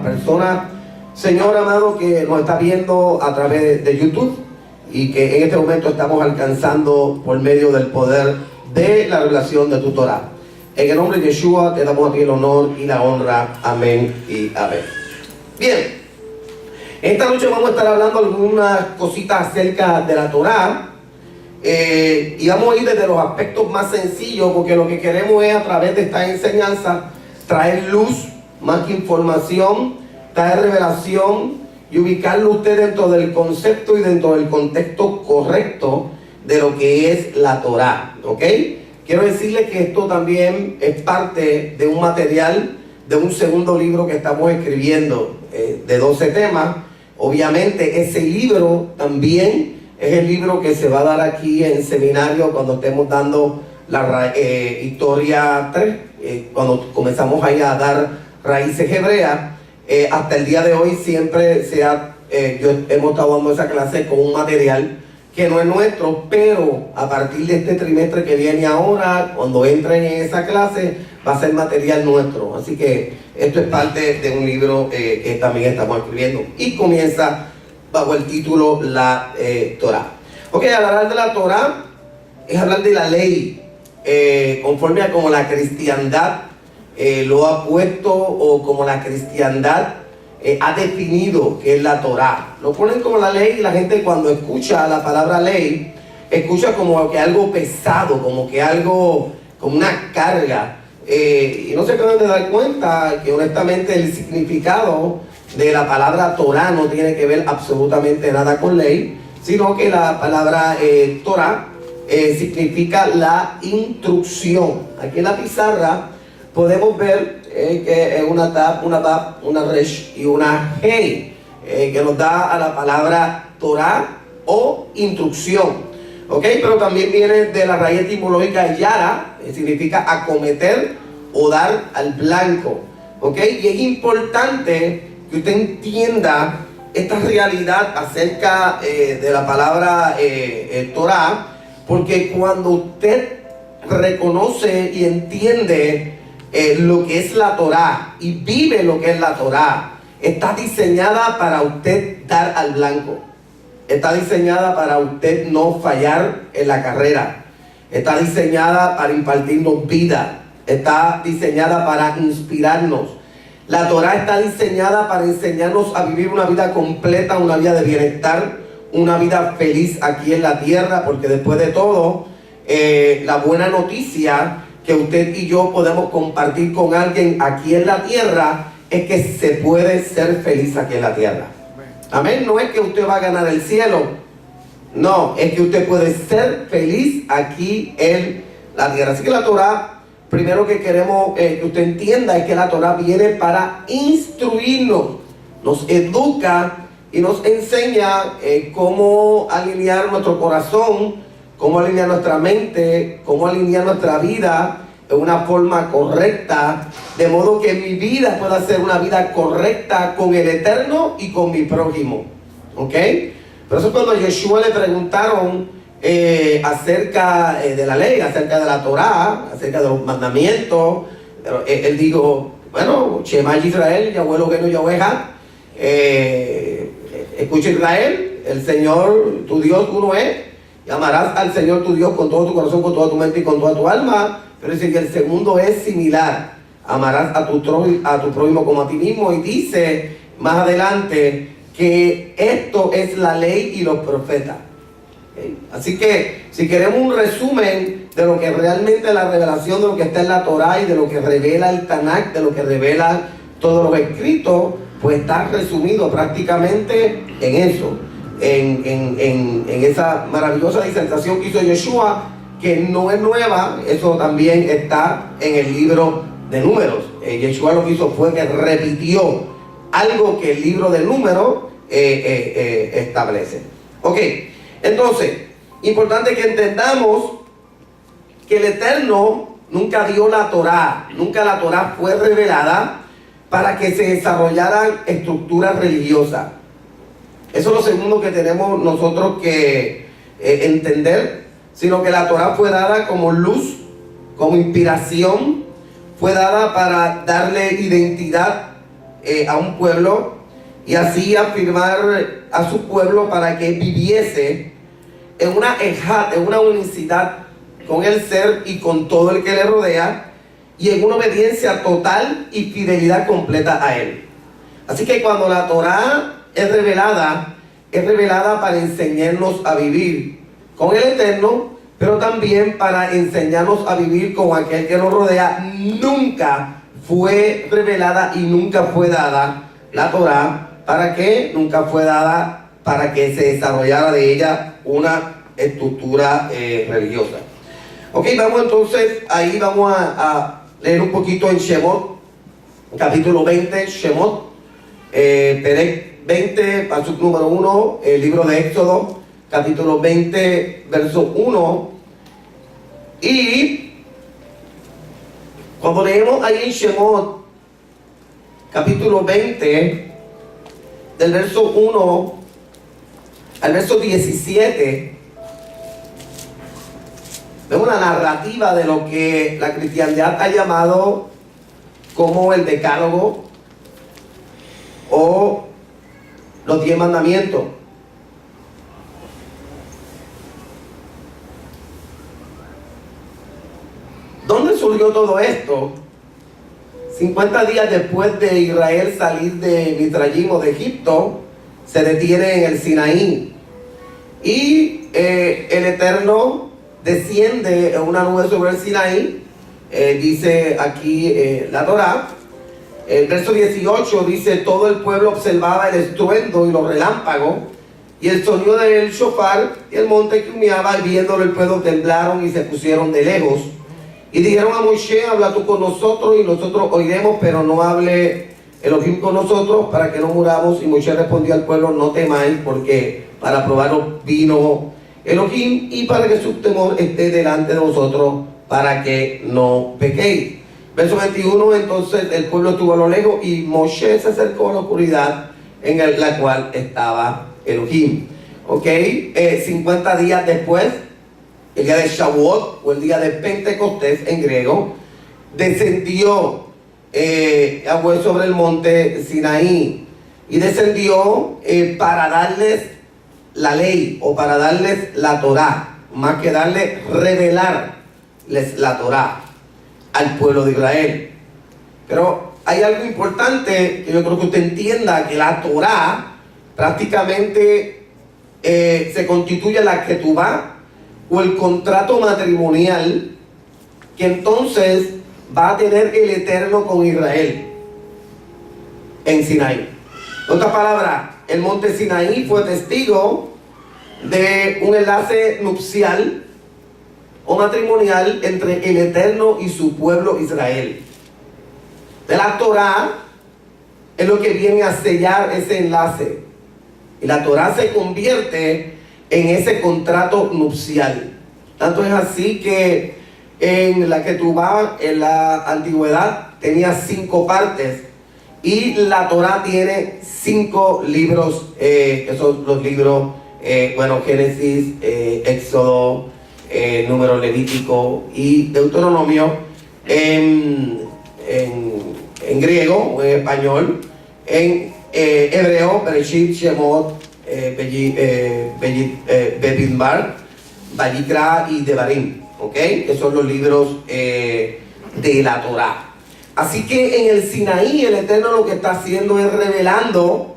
persona, Señor amado, que nos está viendo a través de YouTube y que en este momento estamos alcanzando por medio del poder de la revelación de tu Torah. En el nombre de Yeshua te damos a ti el honor y la honra. Amén y amén. Bien, esta noche vamos a estar hablando algunas cositas acerca de la Torah. Y vamos a ir desde los aspectos más sencillos, porque lo que queremos es, a través de esta enseñanza, traer luz, más que información, traer revelación y ubicarlo usted dentro del concepto y dentro del contexto correcto de lo que es la Torah, ¿ok? Quiero decirle que esto también es parte de un material, de un segundo libro que estamos escribiendo, de 12 temas. Obviamente ese libro también es el libro que se va a dar aquí en seminario cuando estemos dando la historia 3, cuando comenzamos ahí a dar raíces hebreas. Hasta el día de hoy siempre hemos estado dando esa clase con un material que no es nuestro, pero a partir de este trimestre que viene ahora, cuando entren en esa clase, va a ser material nuestro. Así que esto es parte de un libro que también estamos escribiendo y comienza bajo el título la Torah. Ok, hablar de la Torah es hablar de la ley, conforme a como la cristiandad lo ha puesto, o como la cristiandad ha definido que es la Torah. Lo ponen como la ley, y la gente, cuando escucha la palabra ley, escucha como que algo pesado, como que algo, como una carga, y no se acaban de dar cuenta que honestamente el significado de la palabra Torah no tiene que ver absolutamente nada con ley, sino que la palabra Torah significa la instrucción. Aquí en la pizarra podemos ver que es una tab, una resh y una hey, que nos da a la palabra Torah o instrucción. ¿Ok? Pero también viene de la raíz etimológica yara, que significa acometer o dar al blanco. ¿Ok? Y es importante que usted entienda esta realidad acerca de la palabra Torah, porque cuando usted reconoce y entiende lo que es la Torah y vive lo que es la Torah, está diseñada para usted dar al blanco, está diseñada para usted no fallar en la carrera, está diseñada para impartirnos vida, está diseñada para inspirarnos. La Torah está diseñada para enseñarnos a vivir una vida completa, una vida de bienestar, una vida feliz aquí en la tierra, porque después de todo, la buena noticia que usted y yo podemos compartir con alguien aquí en la tierra es que se puede ser feliz aquí en la tierra. Amén. No es que usted va a ganar el cielo, no, es que usted puede ser feliz aquí en la tierra. Así que la Torah, primero que queremos que usted entienda, es que la Torah viene para instruirnos, nos educa y nos enseña cómo alinear nuestro corazón, cómo alinear nuestra mente, cómo alinear nuestra vida de una forma correcta, de modo que mi vida pueda ser una vida correcta con el Eterno y con mi prójimo. ¿Ok? Por eso cuando a Yeshua le preguntaron acerca de la ley, acerca de la Torah, acerca de los mandamientos, él dijo, bueno, Shema Israel, Yahweh Eloheinu Yahweh Echad, escucha Israel, el Señor tu Dios uno es, y amarás al Señor tu Dios con todo tu corazón, con toda tu mente y con toda tu alma. Pero dice que el segundo es similar, amarás a tu prójimo como a ti mismo, y dice más adelante que esto es la ley y los profetas. ¿Okay? Así que si queremos un resumen de lo que realmente es la revelación de lo que está en la Torah y de lo que revela el Tanakh, de lo que revela todos los escritos, pues está resumido prácticamente en eso, en esa maravillosa disertación que hizo Yeshua, que no es nueva. Eso también está en el libro de Números. Yeshua lo que hizo fue que repitió algo que el libro de Números establece. Ok, entonces, importante que entendamos que el Eterno nunca dio la Torah, nunca la Torah fue revelada para que se desarrollaran estructuras religiosas. Eso es lo segundo que tenemos nosotros que entender, sino que la Torah fue dada como luz, como inspiración, fue dada para darle identidad a un pueblo y así afirmar a su pueblo para que viviese en una unicidad con el ser y con todo el que le rodea, y en una obediencia total y fidelidad completa a él. Así que cuando la Torá es revelada para enseñarnos a vivir con el Eterno, pero también para enseñarnos a vivir con aquel que nos rodea. Nunca fue revelada y nunca fue dada la Torá. ¿Para qué? Nunca fue dada para que se desarrollara de ella una estructura religiosa. Ok, vamos entonces, ahí vamos a leer un poquito en Shemot, capítulo 20, Shemot, Perek 20, pasuk número 1, el libro de Éxodo, capítulo 20, verso 1. Y cuando leemos ahí en Shemot, capítulo 20, del verso 1 al verso 17, vemos una narrativa de lo que la cristiandad ha llamado como el decálogo o los 10 mandamientos. ¿Dónde surgió todo esto? 50 días después de Israel salir de Mitrayim o de Egipto, se detiene en el Sinaí. Y el Eterno desciende en una nube sobre el Sinaí. Dice aquí la Torá. El verso 18 dice: todo el pueblo observaba el estruendo y los relámpagos y el sonido del shofar, y el monte que humeaba, y viéndolo el pueblo temblaron y se pusieron de lejos. Y dijeron a Moshe: habla tú con nosotros y nosotros oiremos, pero no hable Elohim con nosotros para que no muramos. Y Moshe respondió al pueblo: no temáis, porque para probarlo vino Elohim, y para que su temor esté delante de vosotros, para que no pequéis. Verso 21, entonces el pueblo estuvo a lo lejos y Moshe se acercó a la oscuridad en la cual estaba Elohim. Ok, 50 días después, el día de Shavuot o el día de Pentecostés en griego, descendió Yahweh sobre el monte Sinaí, y descendió para darles la ley o para darles la Torá, más que revelarles la Torá al pueblo de Israel. Pero hay algo importante que yo creo que usted entienda, que la Torá prácticamente se constituye la ketubá o el contrato matrimonial que entonces va a tener el Eterno con Israel en Sinaí. En otras palabras, el monte Sinaí fue testigo de un enlace nupcial o matrimonial entre el Eterno y su pueblo Israel. De la Torá es lo que viene a sellar ese enlace, y la Torá se convierte en ese contrato nupcial. Tanto es así que en la ketubá en la antigüedad tenía 5 partes, y la Torá tiene 5 libros, que son los libros Génesis, Éxodo, Número, Levítico y Deuteronomio en griego o en español, en hebreo, Bereshit, Shemot, Bemidbar, Vayikra y Devarim, que son los libros de la Torá. Así que en el Sinaí el Eterno lo que está haciendo es revelando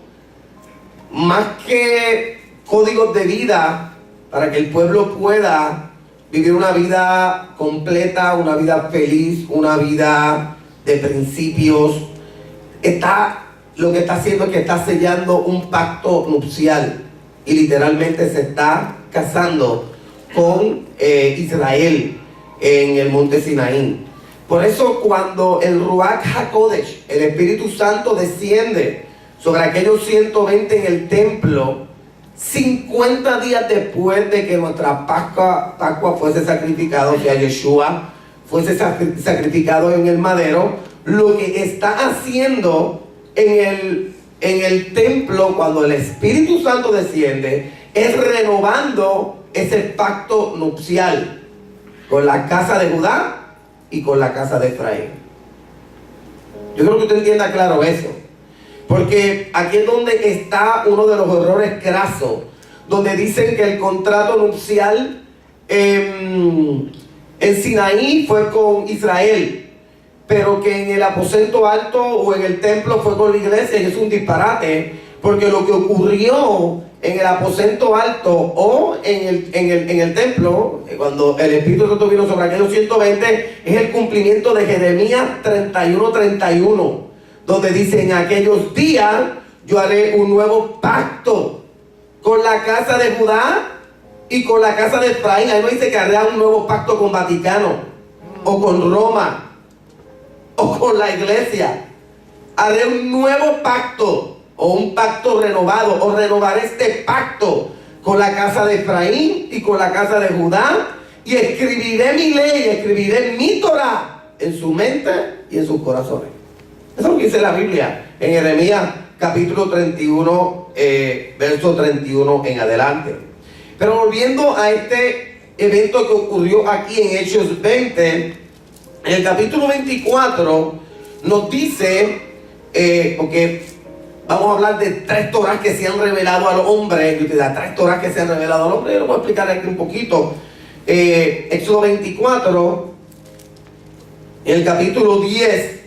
más que códigos de vida para que el pueblo pueda vivir una vida completa, una vida feliz, una vida de principios. Lo que está haciendo es que está sellando un pacto nupcial, y literalmente se está casando con Israel en el monte Sinaí. Por eso cuando el Ruach HaKodesh, el Espíritu Santo, desciende sobre aquellos 120 en el templo, 50 días después de que nuestra Pascua fuese sacrificado, o sea, Yeshua fuese sacrificado en el madero, lo que está haciendo en el templo cuando el Espíritu Santo desciende es renovando ese pacto nupcial con la casa de Judá y con la casa de Efraín. Yo creo que usted entienda claro eso. Porque aquí es donde está uno de los errores crasos, donde dicen que el contrato nupcial en Sinaí fue con Israel, pero que en el aposento alto o en el templo fue con la iglesia, y es un disparate, porque lo que ocurrió en el aposento alto o en el templo, cuando el Espíritu Santo vino sobre aquellos 120, es el cumplimiento de Jeremías 31:31, donde dice: en aquellos días yo haré un nuevo pacto con la casa de Judá y con la casa de Efraín. Ahí no dice que hará un nuevo pacto con Vaticano o con Roma o con la iglesia. Haré un nuevo pacto o un pacto renovado, o renovaré este pacto con la casa de Efraín y con la casa de Judá, y escribiré mi ley, escribiré mi Torah en su mente y en sus corazones. Eso es lo que dice la Biblia en Jeremías capítulo 31, verso 31 en adelante. Pero volviendo a este evento que ocurrió aquí en Hechos 20, en el capítulo 24 nos dice, porque vamos a hablar de 3 Torahs que se han revelado al hombre, 3 Torahs que se han revelado al hombre. Yo lo voy a explicar aquí un poquito. Éxodo 24, en el capítulo 10,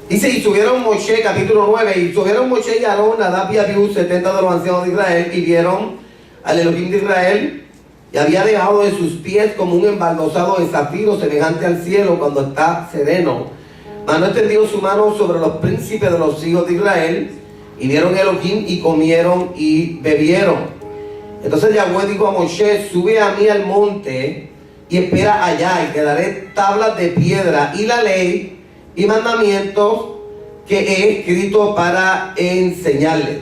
dice: y subieron Moshe, capítulo 9, y subieron Moshe y Aarón, Nadab y Abiú, 70 de los ancianos de Israel, y vieron al Elohim de Israel, y había dejado de sus pies como un embaldosado de zafiro semejante al cielo cuando está sereno. Mas no extendió su mano sobre los príncipes de los hijos de Israel, y vieron a Elohim y comieron y bebieron. Entonces Yahweh dijo a Moshe: sube a mí al monte y espera allá, y te daré tablas de piedra y la ley y mandamientos que he escrito para enseñarles.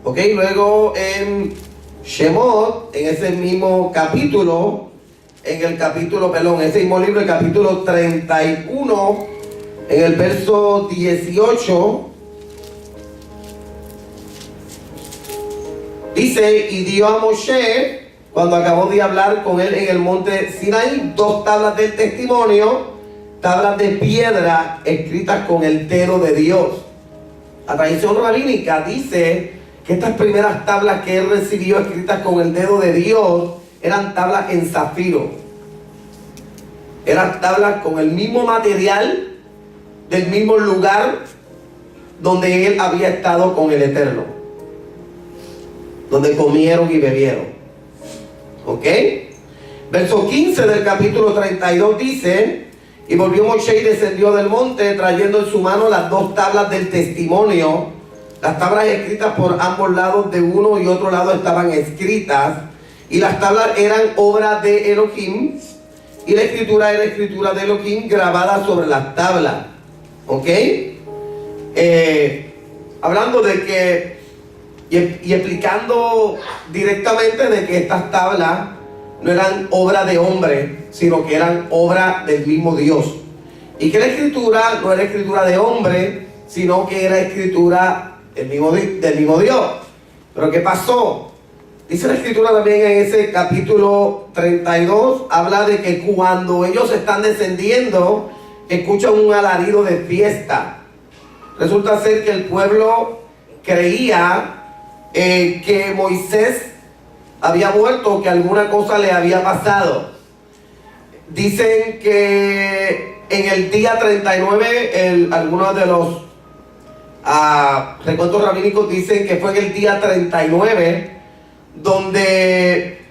Ok, luego en Shemot, en ese mismo capítulo, ese mismo libro, el capítulo 31, en el verso 18, dice: y dio a Moshe, cuando acabó de hablar con él en el monte Sinaí, 2 tablas del testimonio, tablas de piedra escritas con el dedo de Dios. La tradición rabínica dice que estas primeras tablas que él recibió escritas con el dedo de Dios eran tablas en zafiro. Eran tablas con el mismo material del mismo lugar donde él había estado con el Eterno, donde comieron y bebieron. ¿Ok? Verso 15 del capítulo 32 dice: y volvió Moshe y descendió del monte, trayendo en su mano las 2 tablas del testimonio. Las tablas escritas por ambos lados, de uno y otro lado estaban escritas, y las tablas eran obra de Elohim, y la escritura era escritura de Elohim grabada sobre las tablas. ¿Ok? Hablando de que, y explicando directamente de que estas tablas no eran obra de hombre, sino que eran obra del mismo Dios. Y que la escritura no era escritura de hombre, sino que era escritura del mismo Dios. Pero ¿qué pasó? Dice la escritura también en ese capítulo 32, habla de que cuando ellos están descendiendo, escuchan un alarido de fiesta. Resulta ser que el pueblo creía que Moisés había muerto, que alguna cosa le había pasado. Dicen que en el día 39, algunos de los recuentos rabínicos dicen que fue en el día 39 donde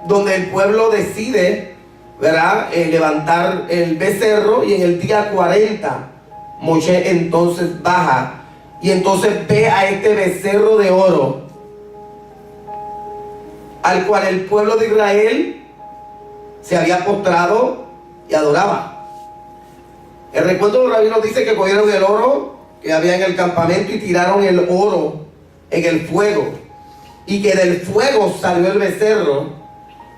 donde el pueblo decide, ¿verdad?, levantar el becerro, y en el día 40 Moshe entonces baja y entonces ve a este becerro de oro al cual el pueblo de Israel se había postrado y adoraba. El recuento de los rabinos dice que cogieron el oro que había en el campamento y tiraron el oro en el fuego, y que del fuego salió el becerro,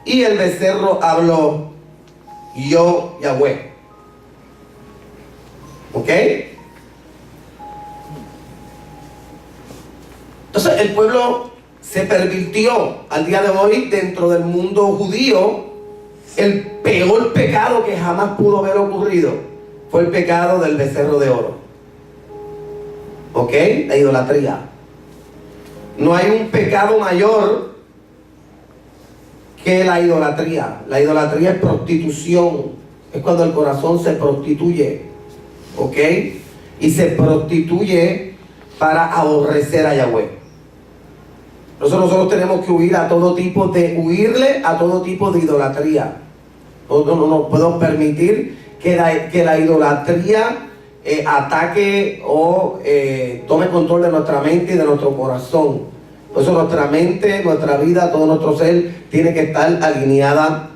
y el becerro habló: yo, Yahweh. ¿Ok? Entonces el pueblo se pervirtió al día de hoy dentro del mundo judío. el peor pecado que jamás pudo haber ocurrido fue el pecado del becerro de oro. ¿Ok? La idolatría. No hay un pecado mayor que la idolatría. La idolatría es prostitución. Es cuando el corazón se prostituye. ¿Ok? Y se prostituye para aborrecer a Yahweh. Nosotros tenemos que huirle a todo tipo de idolatría. No podemos permitir que la idolatría ataque o tome control de nuestra mente y de nuestro corazón. Por eso nuestra mente, nuestra vida, todo nuestro ser tiene que estar alineada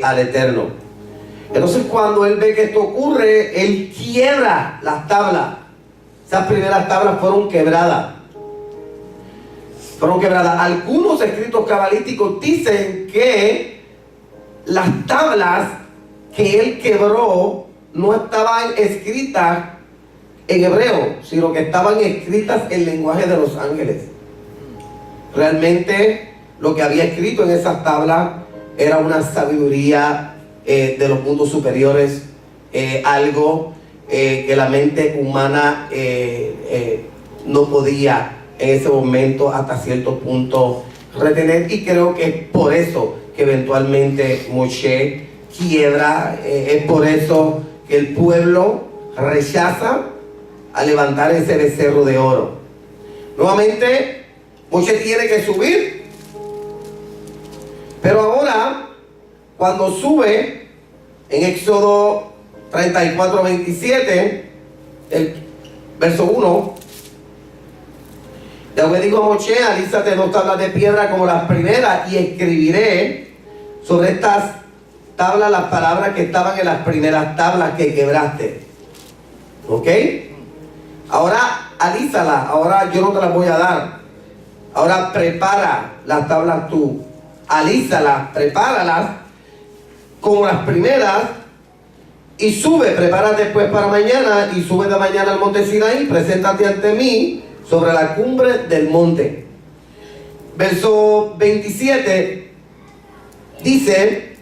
al Eterno. Entonces cuando él ve que esto ocurre, él quiebra las tablas. Esas primeras tablas fueron quebradas. Algunos escritos cabalísticos dicen que las tablas que él quebró no estaban escritas en hebreo, sino que estaban escritas en lenguaje de los ángeles. Realmente lo que había escrito en esas tablas era una sabiduría de los mundos superiores, algo que la mente humana no podía en ese momento hasta cierto punto retener, y creo que es por eso que eventualmente Moshe quiebra, es por eso que el pueblo rechaza a levantar ese becerro de oro. Nuevamente Moshe tiene que subir, pero ahora cuando sube en Éxodo 34:27, el verso 1, Yahweh dijo a Moshe: alízate 2 tablas de piedra como las primeras, y escribiré sobre estas tablas las palabras que estaban en las primeras tablas que quebraste. ¿Ok? Ahora alízalas, ahora yo no te las voy a dar. Ahora prepara las tablas tú, alízalas, prepáralas como las primeras, y sube, prepárate pues para mañana, y sube de mañana al monte Sinaí, preséntate ante mí sobre la cumbre del monte. Verso 27 dice: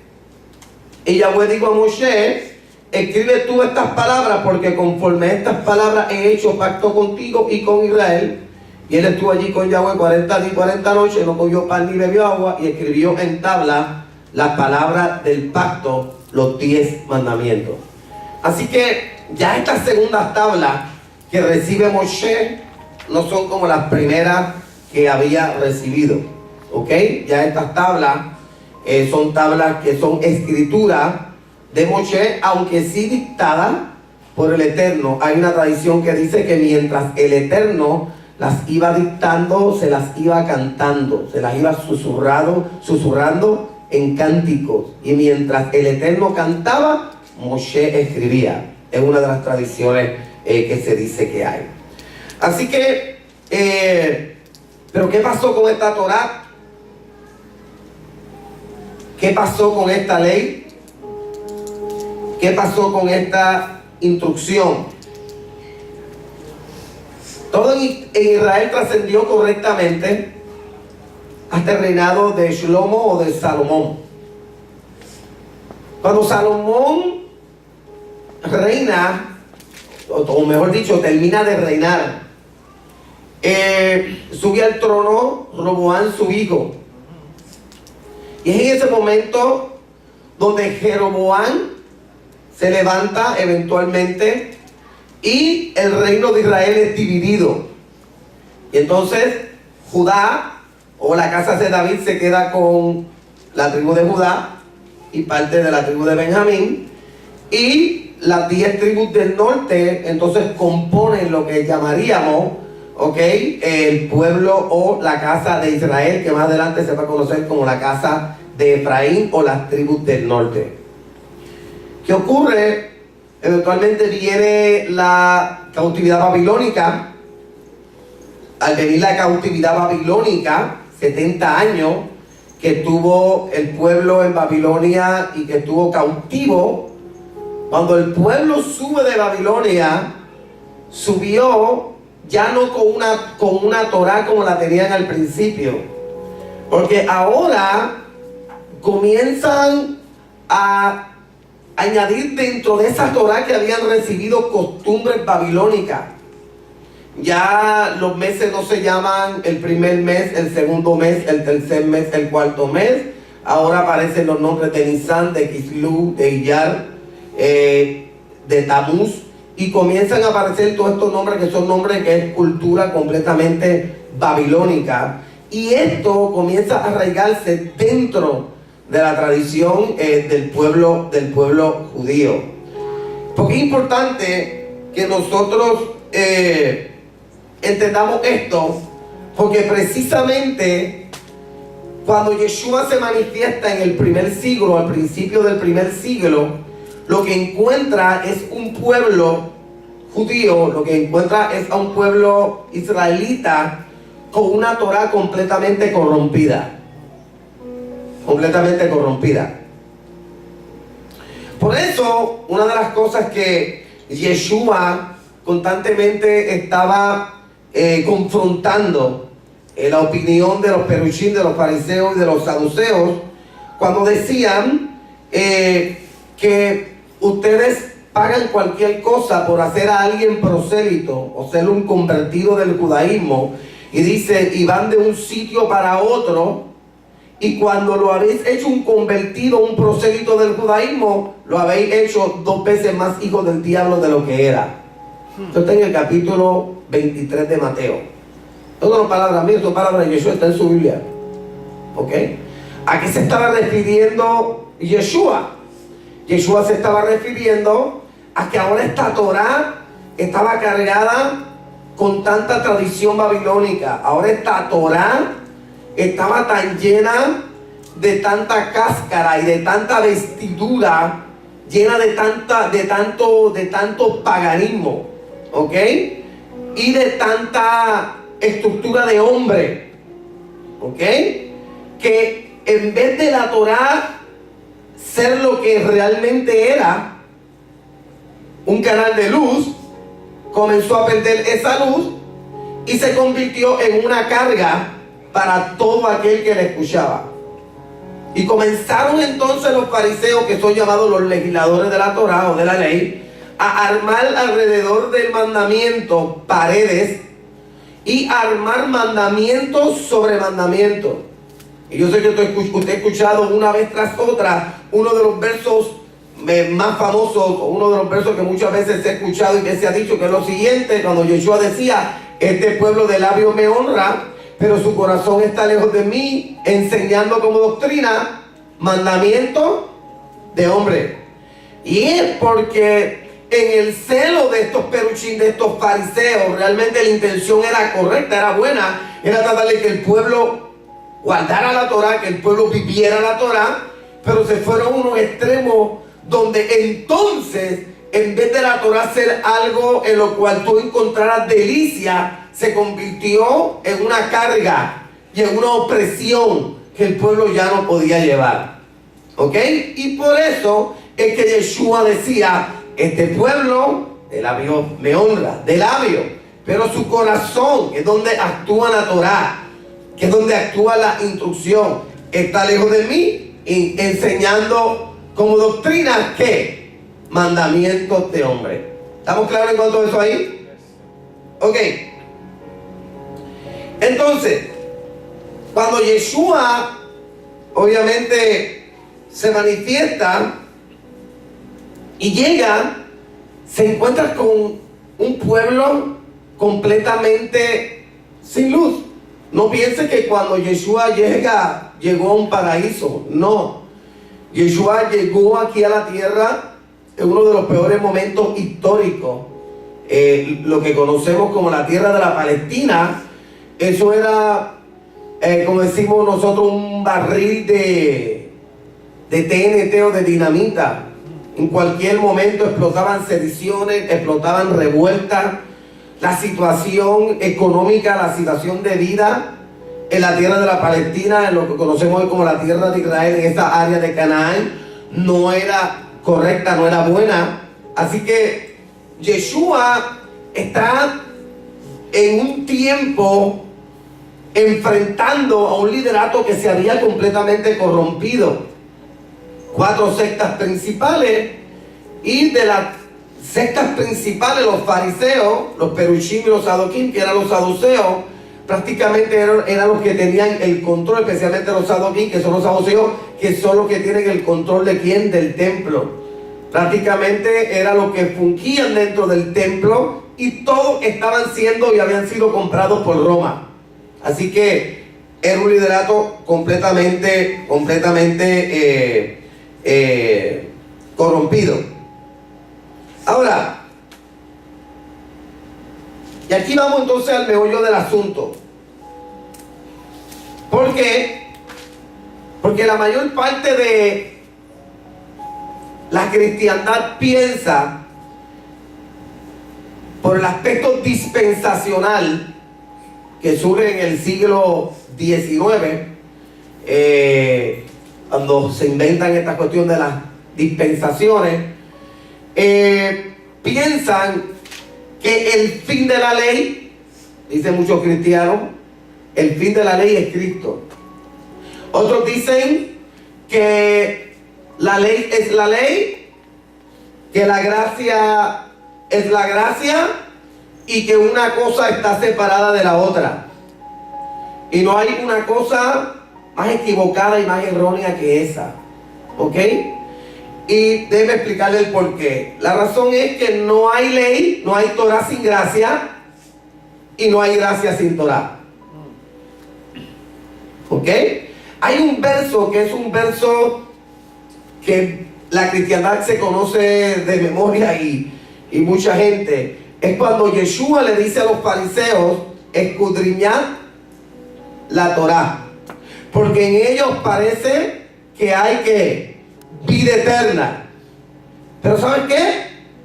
y Yahweh dijo a Moshe: escribe tú estas palabras, porque conforme a estas palabras he hecho pacto contigo y con Israel. Y él estuvo allí con Yahweh 40 días y 40 noches, no comió pan ni bebió agua, y escribió en tabla las palabras del pacto, los 10 mandamientos. Así que ya estas segundas tablas que recibe Moshe no son como las primeras que había recibido. ¿Ok? Ya estas tablas son tablas que son escritura de Moshe, aunque sí dictada por el Eterno. Hay una tradición que dice que mientras el Eterno las iba dictando, se las iba cantando, se las iba susurrando en cánticos, y mientras el Eterno cantaba, Moshe escribía. Es una de las tradiciones que se dice que hay. Así que, pero ¿qué pasó con esta Torá? ¿Qué pasó con esta ley? ¿Qué pasó con esta instrucción? Todo en Israel trascendió correctamente hasta el reinado de Shlomo o de Salomón. Cuando Salomón reina, o mejor dicho, termina de reinar, sube al trono Roboán, su hijo. Y es en ese momento donde Jeroboam se levanta eventualmente, y el reino de Israel es dividido. Y entonces Judá, o la casa de David, se queda con la tribu de Judá y parte de la tribu de Benjamín, y las 10 tribus del norte entonces componen lo que llamaríamos, el pueblo o la casa de Israel, que más adelante se va a conocer como la casa de Efraín o las tribus del norte. ¿Qué ocurre? Eventualmente viene la cautividad babilónica. Al venir la cautividad babilónica, 70 años que tuvo el pueblo en Babilonia y que estuvo cautivo, cuando el pueblo sube de Babilonia, subió ya no con una Torá como la tenían al principio, porque ahora comienzan a añadir dentro de esa Torá que habían recibido costumbres babilónicas. Ya los meses no se llaman el primer mes, el segundo mes, el tercer mes, el cuarto mes. Ahora aparecen los nombres de Nisan, de Kislu, de Iyar, de Tamuz, y comienzan a aparecer todos estos nombres que son nombres que es cultura completamente babilónica. Y esto comienza a arraigarse dentro de la tradición del pueblo judío. Porque es importante que nosotros entendamos esto, porque precisamente cuando Yeshua se manifiesta en el primer siglo, al principio del primer siglo, lo que encuentra es un pueblo judío, lo que encuentra es a un pueblo israelita con una Torá completamente corrompida. Completamente corrompida. Por eso, una de las cosas que Yeshua constantemente estaba confrontando la opinión de los perushim, de los fariseos y de los saduceos, cuando decían que ustedes pagan cualquier cosa por hacer a alguien prosélito o ser un convertido del judaísmo, y dice, y van de un sitio para otro, y cuando lo habéis hecho un convertido, un prosélito del judaísmo, lo habéis hecho 2 veces más hijo del diablo de lo que era. Esto está en el capítulo 23 de Mateo. Esto no son palabras mías, son palabras de Yeshua, está en su Biblia. ¿Ok? ¿A qué se estaba refiriendo Yeshua? Yeshua se estaba refiriendo a que ahora esta Torá estaba cargada con tanta tradición babilónica. Ahora esta Torá estaba tan llena de tanta cáscara y de tanta vestidura, llena de tanto paganismo, ¿ok? Y de tanta estructura de hombre, ¿ok? Que en vez de la Torá ser lo que realmente era, un canal de luz, comenzó a perder esa luz y se convirtió en una carga para todo aquel que le escuchaba. Y comenzaron entonces los fariseos, que son llamados los legisladores de la Torá o de la ley, a armar alrededor del mandamiento paredes y armar mandamientos sobre mandamientos. Y yo sé que usted ha escuchado una vez tras otra uno de los versos más famosos, o uno de los versos que muchas veces se ha escuchado y que se ha dicho, que es lo siguiente, cuando Yeshua decía, este pueblo de labios me honra, pero su corazón está lejos de mí, enseñando como doctrina mandamiento de hombre. Y es porque en el celo de estos peruchín, de estos fariseos, realmente la intención era correcta, era buena, era tratar de que el pueblo guardara la Torá, que el pueblo viviera la Torá, pero se fueron unos extremos donde entonces, en vez de la Torá ser algo en lo cual tú encontraras delicia, se convirtió en una carga y en una opresión que el pueblo ya no podía llevar. ¿Ok? Y por eso es que Yeshua decía, este pueblo de labios me honra, de labios, pero su corazón, que es donde actúa la Torá, que es donde actúa la instrucción, está lejos de mí, enseñando como doctrina, ¿qué? Mandamientos de hombre. ¿Estamos claros en cuanto a eso ahí? Ok. Entonces, cuando Yeshua obviamente se manifiesta y llega, se encuentra con un pueblo completamente sin luz. No piense que cuando Yeshua llegó a un paraíso. No. Yeshua llegó aquí a la tierra en uno de los peores momentos históricos. Lo que conocemos como la tierra de la Palestina, eso era, como decimos nosotros, un barril de TNT o de dinamita. En cualquier momento explotaban sediciones, explotaban revueltas. La situación económica, la situación de vida en la tierra de la Palestina, en lo que conocemos hoy como la tierra de Israel, en esa área de Canaán, no era correcta, no era buena. Así que Yeshua está en un tiempo enfrentando a un liderato que se había completamente corrompido. 4 sectas principales, y de las sectas principales, los fariseos, los perushim y los sadoquim, que eran los saduceos, prácticamente eran los que tenían el control, especialmente los sadoquim, que son los saduceos, que son los que tienen el control de ¿quién? Del templo. Prácticamente era lo que fungían dentro del templo, y todos estaban siendo y habían sido comprados por Roma. Así que era un liderato completamente corrompido. Ahora, y aquí vamos entonces al meollo del asunto. ¿Por qué? Porque la mayor parte de la cristiandad piensa, por el aspecto dispensacional que surge en el siglo XIX, cuando se inventan esta cuestión de las dispensaciones, piensan que el fin de la ley, dicen muchos cristianos, el fin de la ley es Cristo. Otros dicen que la ley es la ley, que la gracia es la gracia, y que una cosa está separada de la otra. Y no hay una cosa más equivocada y más errónea que esa. ¿Ok? Y déjeme explicarle el por qué. La razón es que no hay ley, no hay Torah sin gracia, y no hay gracia sin Torah. ¿Ok? Hay un verso que es un verso que la cristiandad se conoce de memoria, y mucha gente. Es cuando Yeshua le dice a los fariseos: escudriñad la Torah, porque en ellos parece que hay que vida eterna. Pero ¿saben qué?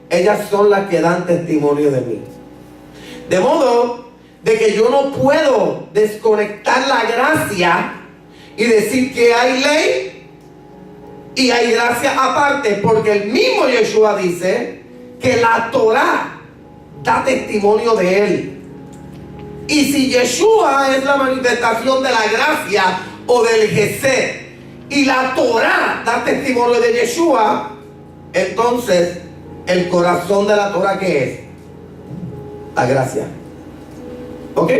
Ellas son las que dan testimonio de mí. De modo de que yo no puedo desconectar la gracia y decir que hay ley y hay gracia aparte, porque el mismo Yeshua dice que la Torah da testimonio de él. Y si Yeshua es la manifestación de la gracia o del Gesed, y la Torah da testimonio de Yeshua, entonces el corazón de la Torah, ¿qué es? La gracia. ¿Ok?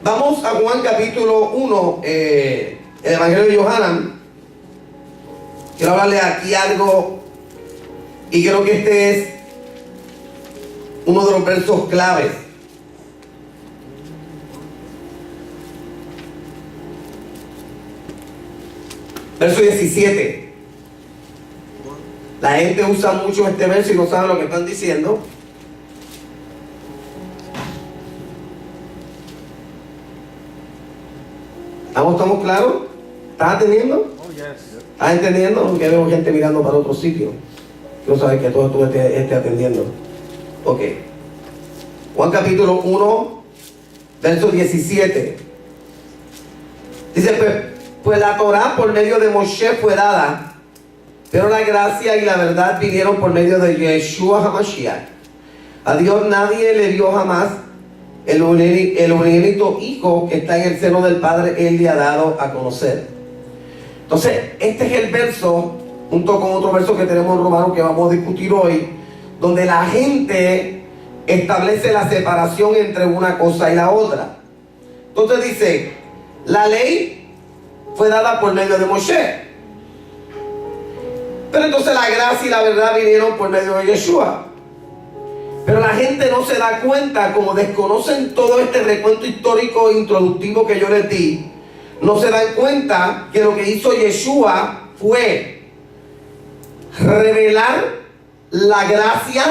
Vamos a Juan capítulo 1, el Evangelio de Yohanan. Quiero hablarle aquí algo, y creo que este es uno de los versos claves. Verso 17. La gente usa mucho este verso y no sabe lo que están diciendo. ¿Estamos claros? ¿Estás atendiendo? Oh, yes. ¿Estás entendiendo? Porque veo gente mirando para otro sitio. Quiero saber que todo tú estés atendiendo. Ok. Juan capítulo 1, verso 17. Dice, pues la Torah por medio de Moshe fue dada, pero la gracia y la verdad vinieron por medio de Yeshua HaMashiach. A Dios nadie le dio jamás. El unigénito Hijo que está en el seno del Padre, Él le ha dado a conocer. Entonces, este es el verso, junto con otro verso que tenemos en Romanos que vamos a discutir hoy, donde la gente establece la separación entre una cosa y la otra. Entonces dice, la ley fue dada por medio de Moshe, pero entonces la gracia y la verdad vinieron por medio de Yeshua. Pero la gente no se da cuenta, como desconocen todo este recuento histórico introductivo que yo les di, no se dan cuenta que lo que hizo Yeshua fue revelar la gracia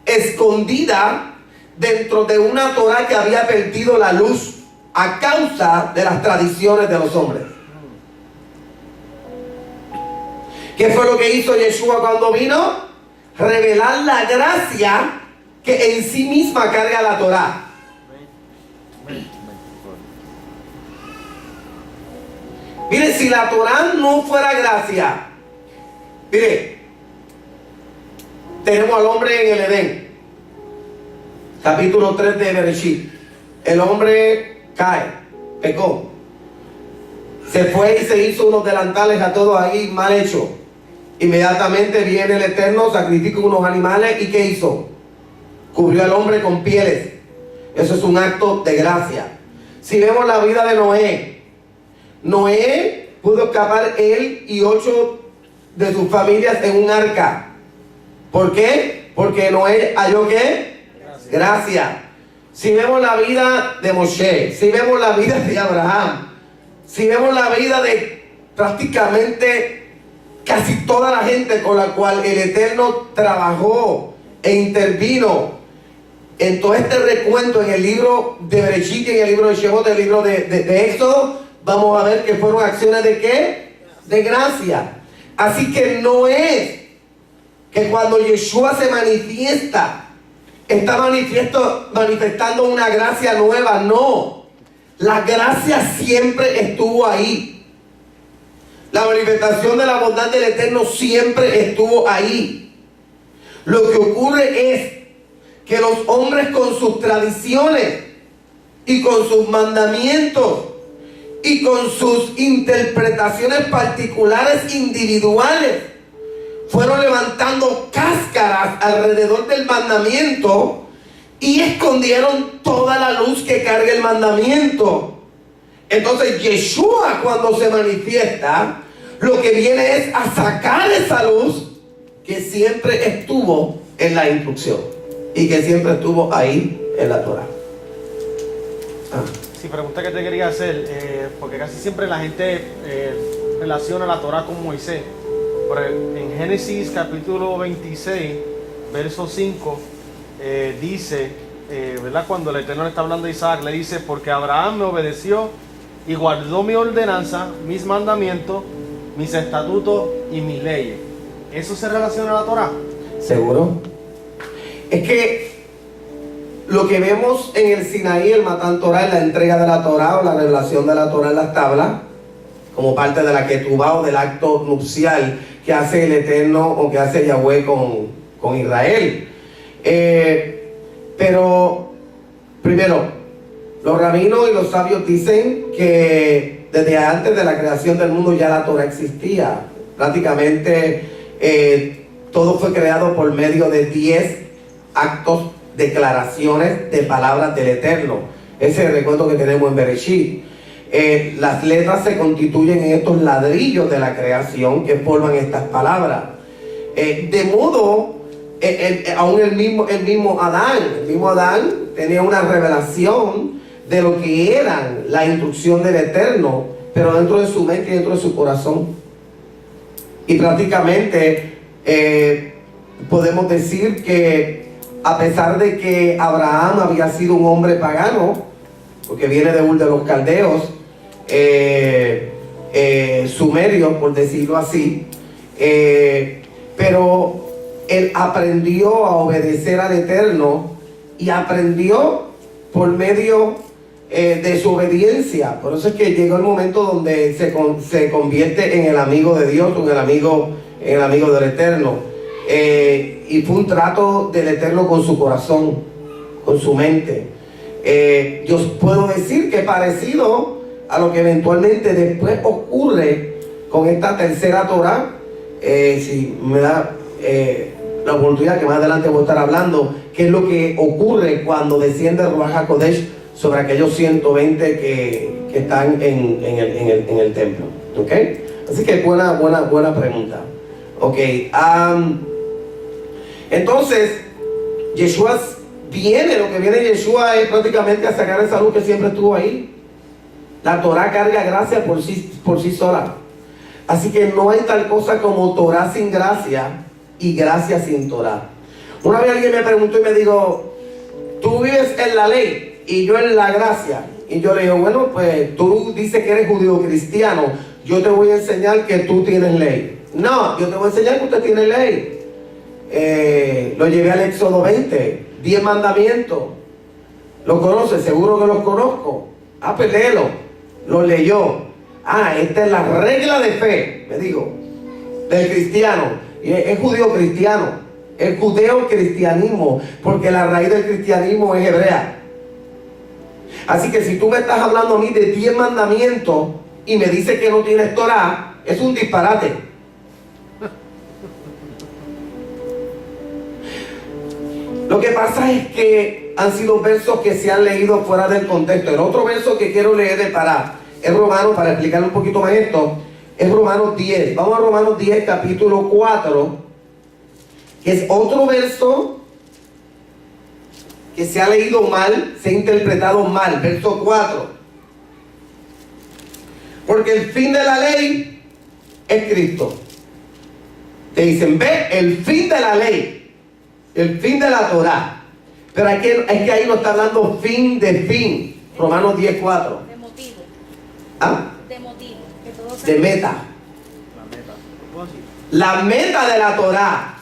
escondida dentro de una Torah que había perdido la luz a causa de las tradiciones de los hombres. ¿Qué fue lo que hizo Yeshua cuando vino? Revelar la gracia que en sí misma carga la Torah. Mire, si la Torah no fuera gracia, mire, tenemos al hombre en el Edén, capítulo 3 de Bereshit. El hombre cae, pecó, se fue y se hizo unos delantales a todos ahí mal hecho. Inmediatamente viene el Eterno, sacrifica unos animales y ¿qué hizo? Cubrió al hombre con pieles. Eso es un acto de gracia. Si vemos la vida de Noé, Noé pudo escapar él y 8 de sus familias en un arca. ¿Por qué? Porque Noé halló ¿qué? Gracia. Si vemos la vida de Moshe, si vemos la vida de Abraham, si vemos la vida de prácticamente casi toda la gente con la cual el Eterno trabajó e intervino en todo este recuento en el libro de Bereshit y en el libro de Shemot, el libro de Éxodo, vamos a ver que fueron acciones de ¿qué? De gracia. Así que no es que cuando Yeshua se manifiesta, está manifestando una gracia nueva. No, la gracia siempre estuvo ahí. La manifestación de la bondad del Eterno siempre estuvo ahí. Lo que ocurre es que los hombres con sus tradiciones y con sus mandamientos y con sus interpretaciones particulares individuales fueron levantando cáscaras alrededor del mandamiento y escondieron toda la luz que carga el mandamiento. Entonces Yeshua, cuando se manifiesta, lo que viene es a sacar esa luz que siempre estuvo en la instrucción y que siempre estuvo ahí en la Torah. Sí, pregunta que te quería hacer, porque casi siempre la gente relaciona la Torah con Moisés. En Génesis capítulo 26, verso 5, dice, ¿verdad? Cuando el Eterno le está hablando a Isaac, le dice, porque Abraham me obedeció y guardó mi ordenanza, mis mandamientos, mis estatutos y mis leyes. ¿Eso se relaciona a la Torah? ¿Seguro? Es que lo que vemos en el Sinaí, el Matán Torah, es la entrega de la Torah o la revelación de la Torah en las tablas, como parte de la ketubá o del acto nupcial que hace el Eterno o que hace Yahweh con Israel. Pero, primero, los rabinos y los sabios dicen que desde antes de la creación del mundo ya la Torah existía. Prácticamente todo fue creado por medio de 10 actos, declaraciones de palabras del Eterno. Ese es el recuento que tenemos en Bereshit. Las letras se constituyen en estos ladrillos de la creación que forman estas palabras. De modo, aún el mismo Adán tenía una revelación de lo que eran la instrucción del Eterno, pero dentro de su mente y dentro de su corazón. Y prácticamente podemos decir que a pesar de que Abraham había sido un hombre pagano, porque viene de Ur de los Caldeos, sumerios, por decirlo así, pero él aprendió a obedecer al Eterno y aprendió por medio de su obediencia. Por eso es que llegó el momento donde se convierte en el amigo de Dios, en el amigo del Eterno. Y fue un trato del Eterno con su corazón, con su mente. Yo puedo decir que es parecido a lo que eventualmente después ocurre con esta tercera Torah. Si me da la oportunidad, que más adelante voy a estar hablando, qué es lo que ocurre cuando desciende el Ruach HaKodesh sobre aquellos 120 que están en el templo. ¿Ok? Así que buena pregunta. Ok. Entonces, Yeshua viene, lo que viene Yeshua es prácticamente a sacar esa luz que siempre estuvo ahí. La Torah carga gracia por sí sola. Así que no hay tal cosa como Torah sin gracia y gracia sin Torah. Una vez alguien me preguntó y me dijo, tú vives en la ley y yo en la gracia. Y yo le digo, bueno, pues tú dices que eres judío cristiano, yo te voy a enseñar que tú tienes ley. No, yo te voy a enseñar que usted tiene ley. Lo llevé al Éxodo 20, 10 mandamientos. ¿Los conoce? Seguro que los conozco. Pues léelo. Lo leyó. Esta es la regla de fe, me digo, del cristiano. Y es judío cristiano, es judeo cristianismo, porque la raíz del cristianismo es hebrea. Así que si tú me estás hablando a mí de 10 mandamientos y me dices que no tienes Torah, es un disparate. Lo que pasa es que han sido versos que se han leído fuera del contexto. El otro verso que quiero leer es Romanos, para explicar un poquito más esto, es Romanos 10. Vamos a Romanos 10, capítulo 4, que es otro verso que se ha leído mal, se ha interpretado mal. Verso 4. Porque el fin de la ley es Cristo. Te dicen, ve, el fin de la ley, el fin de la Torá. Pero es que ahí no está hablando fin de fin. Romanos 10, 4. De motivo. ¿Ah? De motivo. Que todo De meta. La meta. Propósito. La meta de la Torá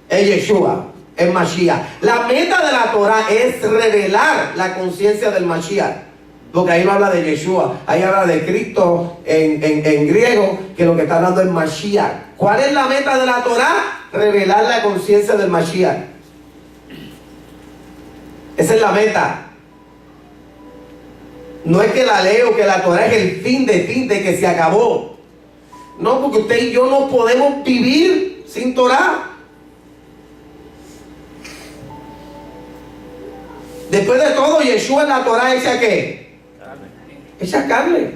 es Yeshua, es Mashiach. La meta de la Torá es revelar la conciencia del Mashiach. Porque ahí no habla de Yeshua, ahí habla de Cristo en griego, que lo que está hablando es Mashiach. ¿Cuál es la meta de la Torá? Revelar la conciencia del Mashiach. Esa es la meta. No es que la ley o que la Torá es el fin de que se acabó. No, porque usted y yo no podemos vivir sin Torá. Después de todo, Yeshua en la Torá echa ¿qué? Echa carne.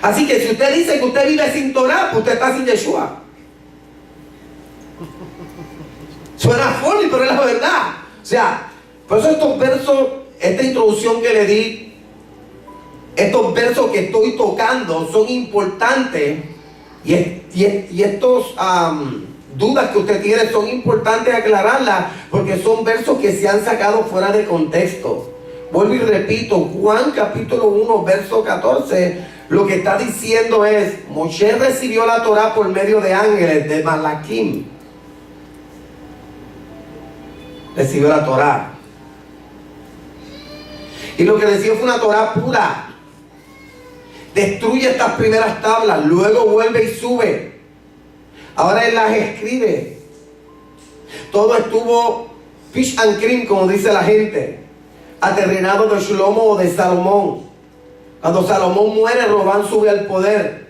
Así que si usted dice que usted vive sin Torá, pues usted está sin Yeshua. Suena funny, pero es la verdad. O sea, por eso estos versos, esta introducción que le di, estos versos que estoy tocando son importantes, y estos dudas que usted tiene son importantes aclararlas, porque son versos que se han sacado fuera de contexto. Vuelvo y repito, Juan capítulo 1, verso 14, lo que está diciendo es, Moshe recibió la Torá por medio de ángeles, de Malaquim. Recibió la Torá. Y lo que recibió fue una Torá pura. Destruye estas primeras tablas, luego vuelve y sube. Ahora él las escribe. Todo estuvo fish and cream, como dice la gente, aterrenado de Shlomo o de Salomón. Cuando Salomón muere, Robán sube al poder.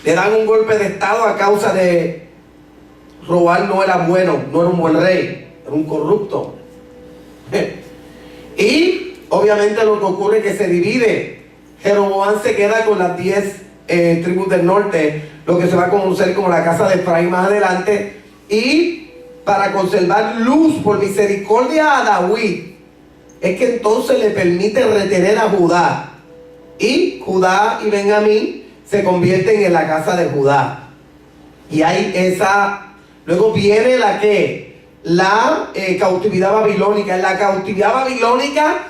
Le dan un golpe de estado a causa de Robán. No era bueno, no era un buen rey, era un corrupto. Y obviamente lo que ocurre es que se divide. Jeroboam se queda con las 10 tribus del norte, lo que se va a conocer como la casa de Efraín más adelante. Y para conservar luz por misericordia a David, es que entonces le permite retener a Judá. Y Judá y Benjamín se convierten en la casa de Judá. Y hay esa... Luego viene la cautividad babilónica. En la cautividad babilónica,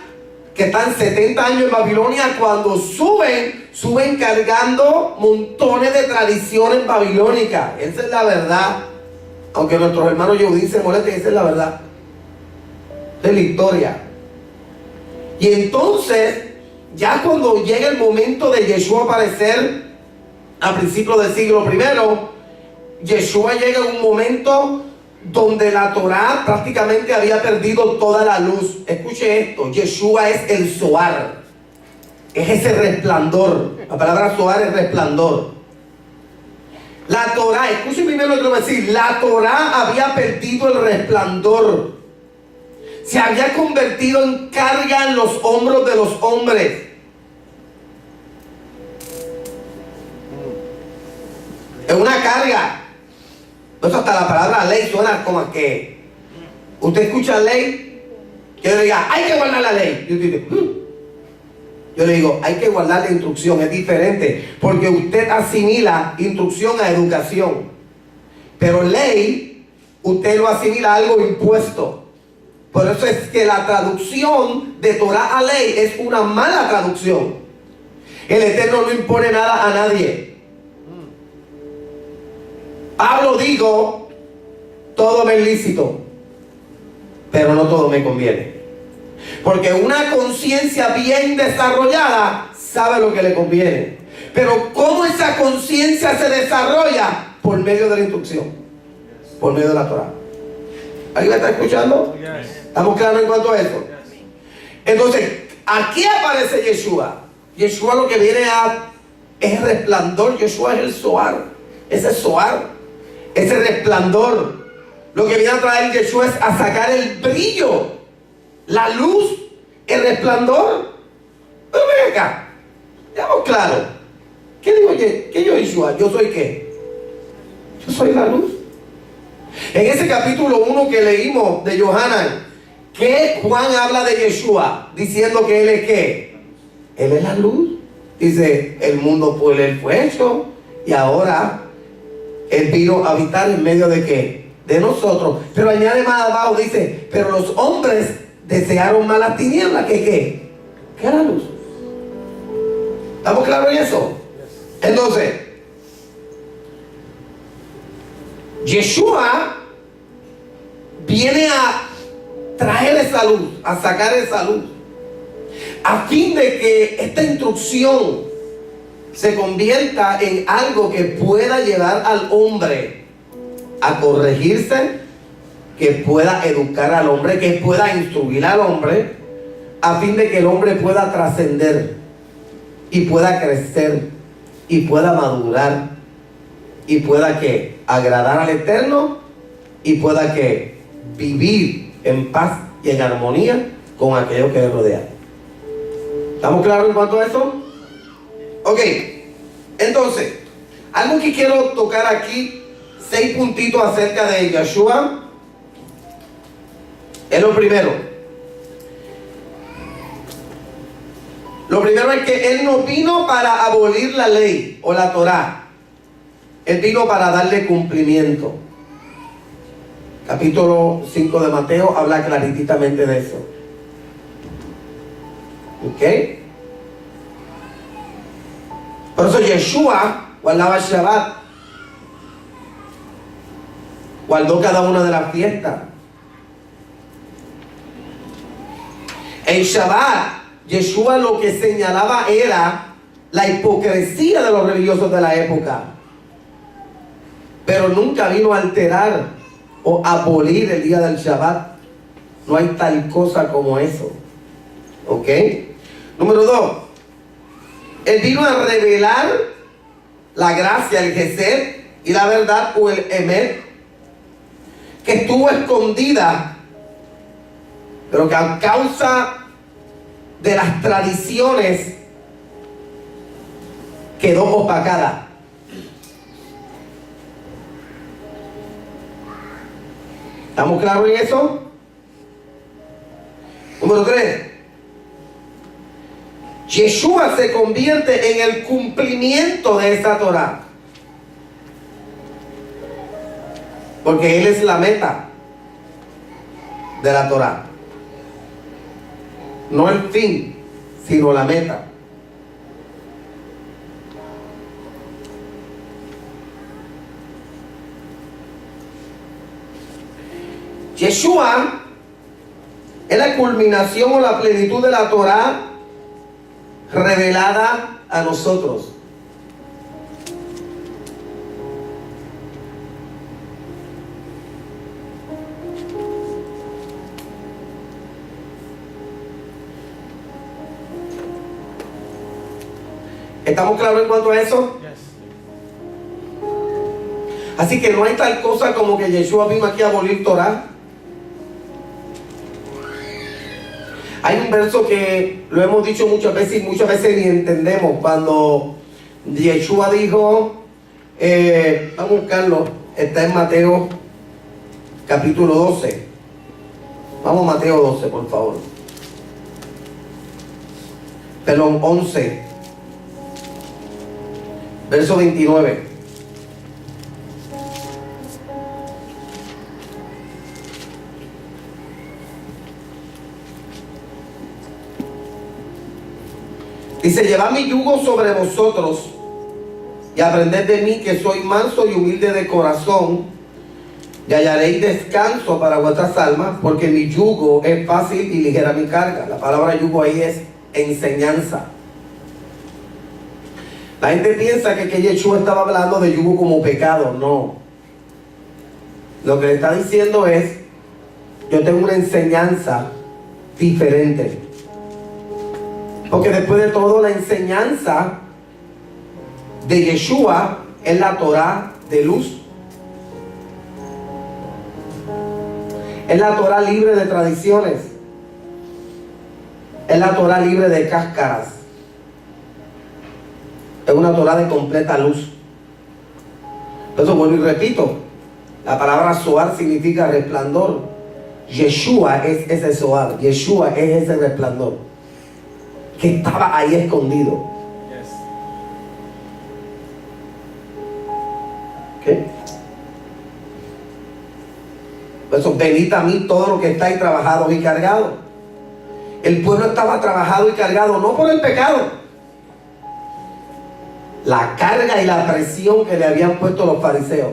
que están 70 años en Babilonia, cuando suben cargando montones de tradiciones babilónicas. Esa es la verdad. Aunque nuestros hermanos Yehudín se molesten, esa es la verdad. Es la historia. Y entonces, ya cuando llega el momento de Yeshua aparecer a principios del siglo I, Yeshua llega en un momento donde la Torá prácticamente había perdido toda la luz. Escuche esto, Yeshua es el Zohar, es ese resplandor. La palabra Zohar es resplandor. La Torá, escuche primero lo que voy a decir, la Torá había perdido el resplandor. Se había convertido en carga en los hombros de los hombres. Es una carga. Entonces hasta la palabra ley suena como que usted escucha ley, que yo le diga, hay que guardar la ley. Yo le digo, hay que guardar la instrucción. Es diferente, porque usted asimila instrucción a educación. Pero ley, usted lo asimila a algo impuesto. Por eso es que la traducción de Torah a ley es una mala traducción. El Eterno no impone nada a nadie. Pablo dijo, todo me es lícito, pero no todo me conviene. Porque una conciencia bien desarrollada sabe lo que le conviene. Pero ¿cómo esa conciencia se desarrolla? Por medio de la instrucción, por medio de la Torah. ¿Alguien me está escuchando? ¿Estamos claros en cuanto a eso? Entonces, aquí aparece Yeshua. Yeshua lo que viene es el resplandor. Yeshua es el Zohar. Ese Zohar, ese resplandor. Lo que viene a traer Yeshua es a sacar el brillo, la luz, el resplandor. Pero ven acá, veamos claro. ¿Qué digo ¿Qué yo, Yeshua? ¿Yo soy qué? Yo soy la luz. En ese capítulo 1 que leímos de Yohanan, ¿qué Juan habla de Yeshua? Diciendo que Él es ¿qué? Él es la luz. Dice, el mundo por Él fue hecho y ahora Él vino a habitar en medio de ¿qué? De nosotros. Pero añade más abajo, dice, pero los hombres desearon más las tinieblas que ¿qué? Que la luz. ¿Estamos claros en eso? Entonces, Yeshua viene a traer esa luz, a sacar esa luz, a fin de que esta instrucción se convierta en algo que pueda llevar al hombre a corregirse, que pueda educar al hombre, que pueda instruir al hombre, a fin de que el hombre pueda trascender y pueda crecer y pueda madurar y pueda que agradar al Eterno y pueda que vivir en paz y en armonía con aquellos que le rodean. ¿Estamos claros en cuanto a eso? Ok, entonces, algo que quiero tocar aquí, 6 puntitos acerca de Yeshua. Es lo primero. Lo primero es que Él no vino para abolir la ley o la Torá. Él vino para darle cumplimiento. Capítulo 5 de Mateo habla claritamente de eso. ¿Ok? Por eso Yeshua guardaba el Shabbat. Guardó cada una de las fiestas. En Shabbat, Yeshua lo que señalaba era la hipocresía de los religiosos de la época. Pero nunca vino a alterar o abolir el día del Shabbat. No hay tal cosa como eso. ¿Ok? Número 2. Él vino a revelar la gracia, el Gesed y la verdad o el Emet, que estuvo escondida, pero que a causa de las tradiciones quedó opacada. ¿Estamos claros en eso? Número 3. Yeshua se convierte en el cumplimiento de esa Torah. Porque Él es la meta de la Torah. No el fin, sino la meta. Yeshua es la culminación o la plenitud de la Torah revelada a nosotros. ¿Estamos claros en cuanto a eso? Así que no hay tal cosa como que Yeshua vino aquí a abolir Torah. Hay un verso que lo hemos dicho muchas veces y muchas veces ni entendemos. Cuando Yeshua dijo, vamos a buscarlo, está en Mateo capítulo 12. Vamos a Mateo 12, por favor. Perdón, 11. Verso 29. Dice, llevad mi yugo sobre vosotros y aprended de mí, que soy manso y humilde de corazón, y hallaréis descanso para vuestras almas, porque mi yugo es fácil y ligera mi carga. La palabra yugo ahí es enseñanza. La gente piensa que Yeshua estaba hablando de yugo como pecado. No. Lo que le está diciendo es, yo tengo una enseñanza diferente. Porque después de todo, la enseñanza de Yeshua es la Torah de luz. Es la Torah libre de tradiciones. Es la Torah libre de cáscaras. Es una Torah de completa luz. Por eso vuelvo y repito, la palabra Zohar significa resplandor. Yeshua es ese Zohar. Yeshua es ese resplandor que estaba ahí escondido. ¿Qué? Por eso, venid a mí todos los que estáis trabajados y cargados. El pueblo estaba trabajado y cargado no por el pecado, la carga y la presión que le habían puesto los fariseos.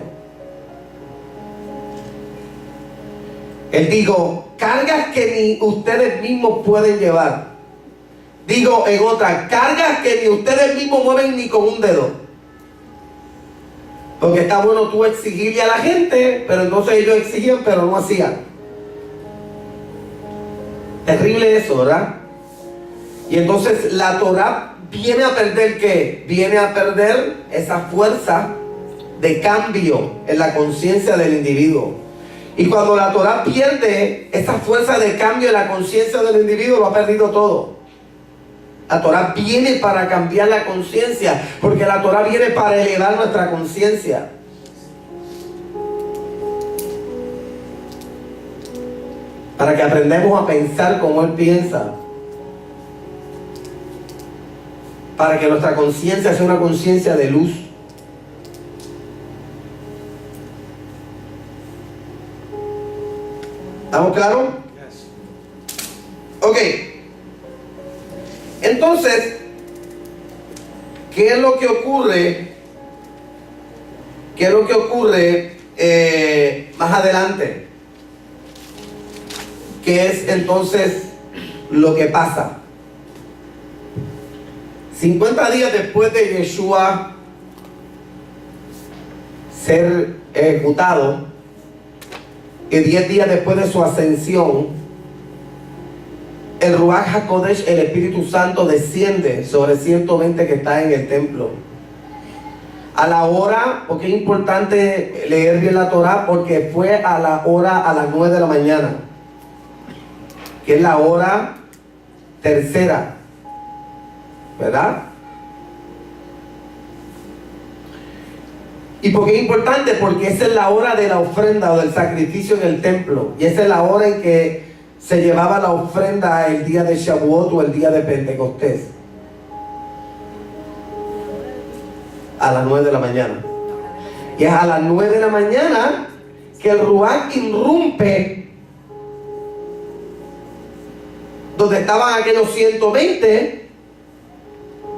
Él dijo, cargas que ni ustedes mismos pueden llevar. Digo en otra, cargas que ni ustedes mismos mueven ni con un dedo. Porque está bueno tú exigirle a la gente, pero entonces ellos exigían, pero no hacían. Terrible eso, ¿verdad? Y entonces la Torah viene a perder ¿qué? Viene a perder esa fuerza de cambio en la conciencia del individuo. Y cuando la Torah pierde esa fuerza de cambio en la conciencia del individuo, lo ha perdido todo. La Torah viene para cambiar la conciencia, porque la Torah viene para elevar nuestra conciencia. Para que aprendamos a pensar como Él piensa. Para que nuestra conciencia sea una conciencia de luz. ¿Estamos claros? Ok. Entonces, ¿qué es lo que ocurre? ¿Qué es lo que ocurre más adelante? ¿Qué es entonces lo que pasa? 50 días después de Yeshua ser ejecutado y 10 días después de su ascensión, el Ruach HaKodesh, el Espíritu Santo, desciende sobre 120 que están en el templo. A la hora, porque es importante leer bien la Torah, porque fue a la hora a las 9 de la mañana, que es la hora tercera, ¿verdad? ¿Y por qué es importante? Porque esa es la hora de la ofrenda o del sacrificio en el templo. Y esa es la hora en que se llevaba la ofrenda el día de Shavuot o el día de Pentecostés. A las 9 de la mañana. Y es a las 9 de la mañana que el Ruach irrumpe donde estaban aquellos 120,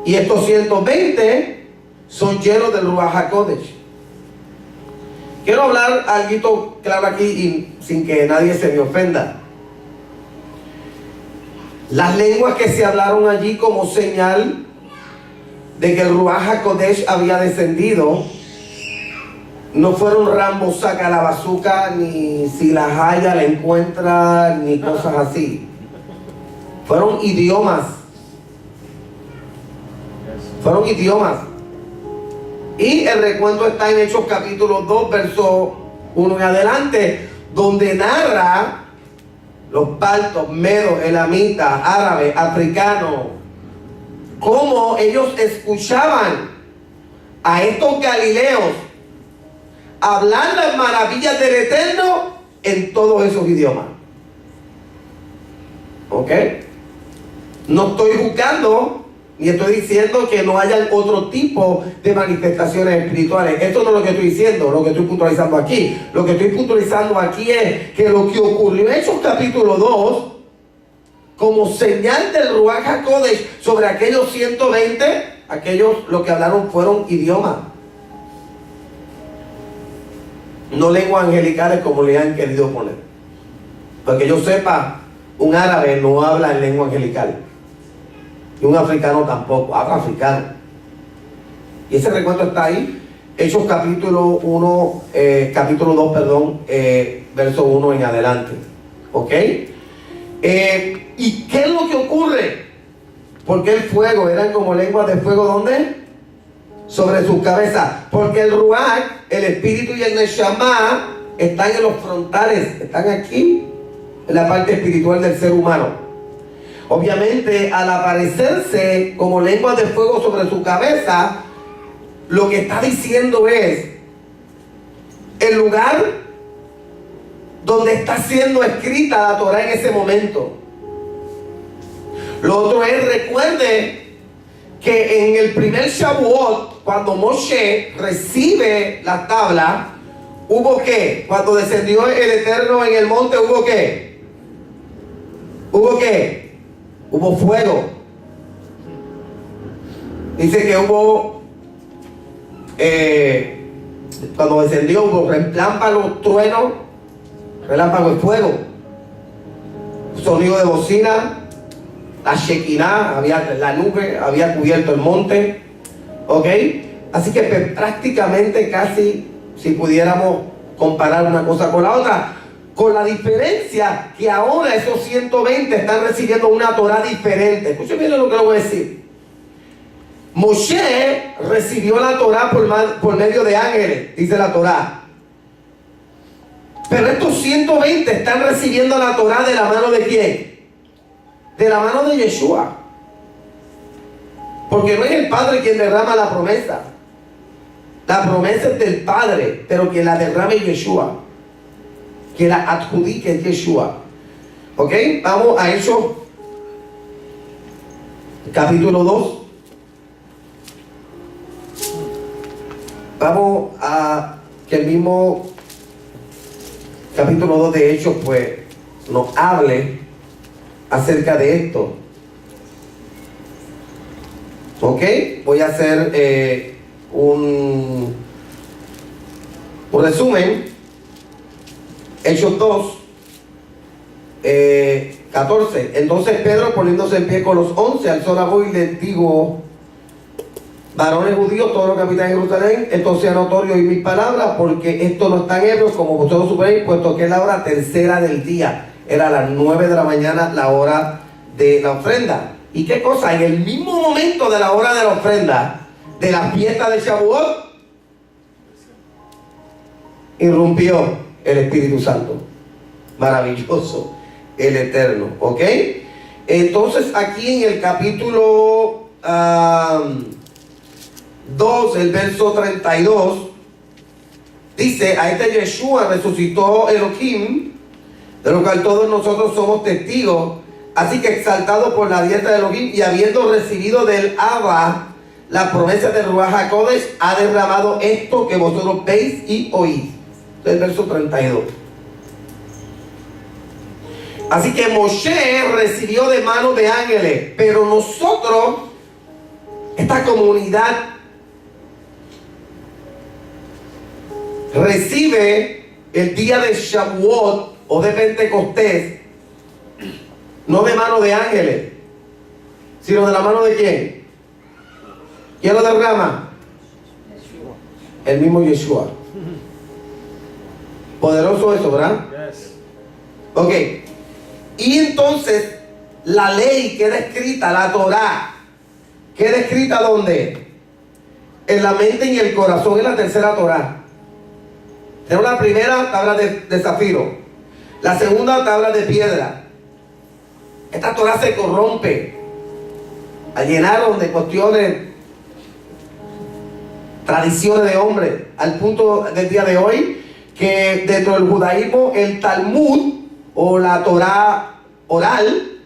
y estos 120 son llenos del Ruach HaKodesh. Quiero hablar algo claro aquí y sin que nadie se me ofenda. Las lenguas que se hablaron allí como señal de que el Ruach HaKodesh había descendido no fueron Rambo saca la bazooka, ni si la haya la encuentra, ni cosas así. Fueron idiomas. Fueron idiomas. Y el recuento está en Hechos capítulo 2, verso 1 en adelante, donde narra los partos, medos, elamitas, árabes, africanos, cómo ellos escuchaban a estos galileos hablar las maravillas del Eterno en todos esos idiomas. ¿Ok? No estoy juzgando ni estoy diciendo que no hayan otro tipo de manifestaciones espirituales. Esto no es lo que estoy diciendo, lo que estoy puntualizando aquí. Lo que estoy puntualizando aquí es que lo que ocurrió en Hechos capítulo 2, como señal del Ruach HaKodesh sobre aquellos 120, aquellos lo que hablaron fueron idiomas. No lenguas angelicales como le han querido poner. Porque yo sepa, un árabe no habla en lengua angelical. Y un africano tampoco, habla africano. Y ese recuento está ahí. Hechos capítulo 1, capítulo 2, perdón, verso 1 en adelante. ¿Ok? ¿Y qué es lo que ocurre? Porque el fuego, eran como lenguas de fuego, ¿dónde? Sobre sus cabezas. Porque el Ruach, el espíritu y el Neshama están en los frontales, están aquí. en la parte espiritual del ser humano. Obviamente, al aparecerse como lenguas de fuego sobre su cabeza, lo que está diciendo es el lugar donde está siendo escrita la Torah en ese momento. Lo otro es, recuerde que en el primer Shavuot, cuando Moshe recibe la tabla, ¿hubo qué? Cuando descendió el Eterno en el monte, ¿hubo qué? ¿Hubo qué? Hubo fuego. Dice que hubo, cuando descendió, hubo relámpagos, truenos, relámpago de fuego, sonido de bocina, la Shekinah, había la nube, había cubierto el monte, ¿ok? Así que prácticamente casi, si pudiéramos comparar una cosa con la otra, con la diferencia que ahora esos 120 están recibiendo una Torah diferente. Escuchen bien lo que les voy a decir. Moshe recibió la Torah por medio de ángeles, dice la Torah. Pero estos 120 están recibiendo la Torah de la mano de ¿quién? De la mano de Yeshua. Porque no es el Padre quien derrama la promesa. La promesa es del Padre, pero quien la derrama es Yeshua. Quien la adjudique es Yeshua. ¿Ok? Vamos a Hechos capítulo 2. Vamos a que el mismo capítulo 2 de Hechos pues nos hable acerca de esto. Ok, voy a hacer un resumen. Hechos 2 14. Entonces Pedro, poniéndose en pie con los 11, alzó la voz y les dijo: varones judíos, todos los que habitan en Jerusalén, entonces es notorio oír mis palabras, porque esto no es tan ebrio como vosotros suponéis, puesto que es la hora tercera del día. Era a las 9 de la mañana la hora de la ofrenda. ¿Y qué cosa? En el mismo momento de la hora de la ofrenda, de la fiesta de Shavuot, irrumpió el Espíritu Santo. Maravilloso, el Eterno. ¿Ok? Entonces aquí en el capítulo 2, el verso 32, dice: a este Yeshua resucitó Elohim, de lo cual todos nosotros somos testigos. Así que exaltado por la diestra de Elohim y habiendo recibido del Abba la promesa de Ruach HaKodesh, ha derramado esto que vosotros veis y oís. El verso 32. Así que Moshe recibió de manos de ángeles, pero nosotros, esta comunidad, recibe el día de Shavuot o de Pentecostés, no de mano de ángeles, sino de la mano de ¿quién? ¿Quién lo derrama? El mismo Yeshua. Poderoso eso, ¿verdad? Yes. Ok. Y entonces la ley queda escrita, la Torah, queda escrita ¿dónde? En la mente y en el corazón, en la tercera Torah. Tenemos la primera tabla de zafiro, la segunda tabla de piedra. Esta Torah se corrompe, la llenaron de cuestiones, tradiciones de hombres, al punto del día de hoy que dentro del judaísmo el Talmud o la Torah oral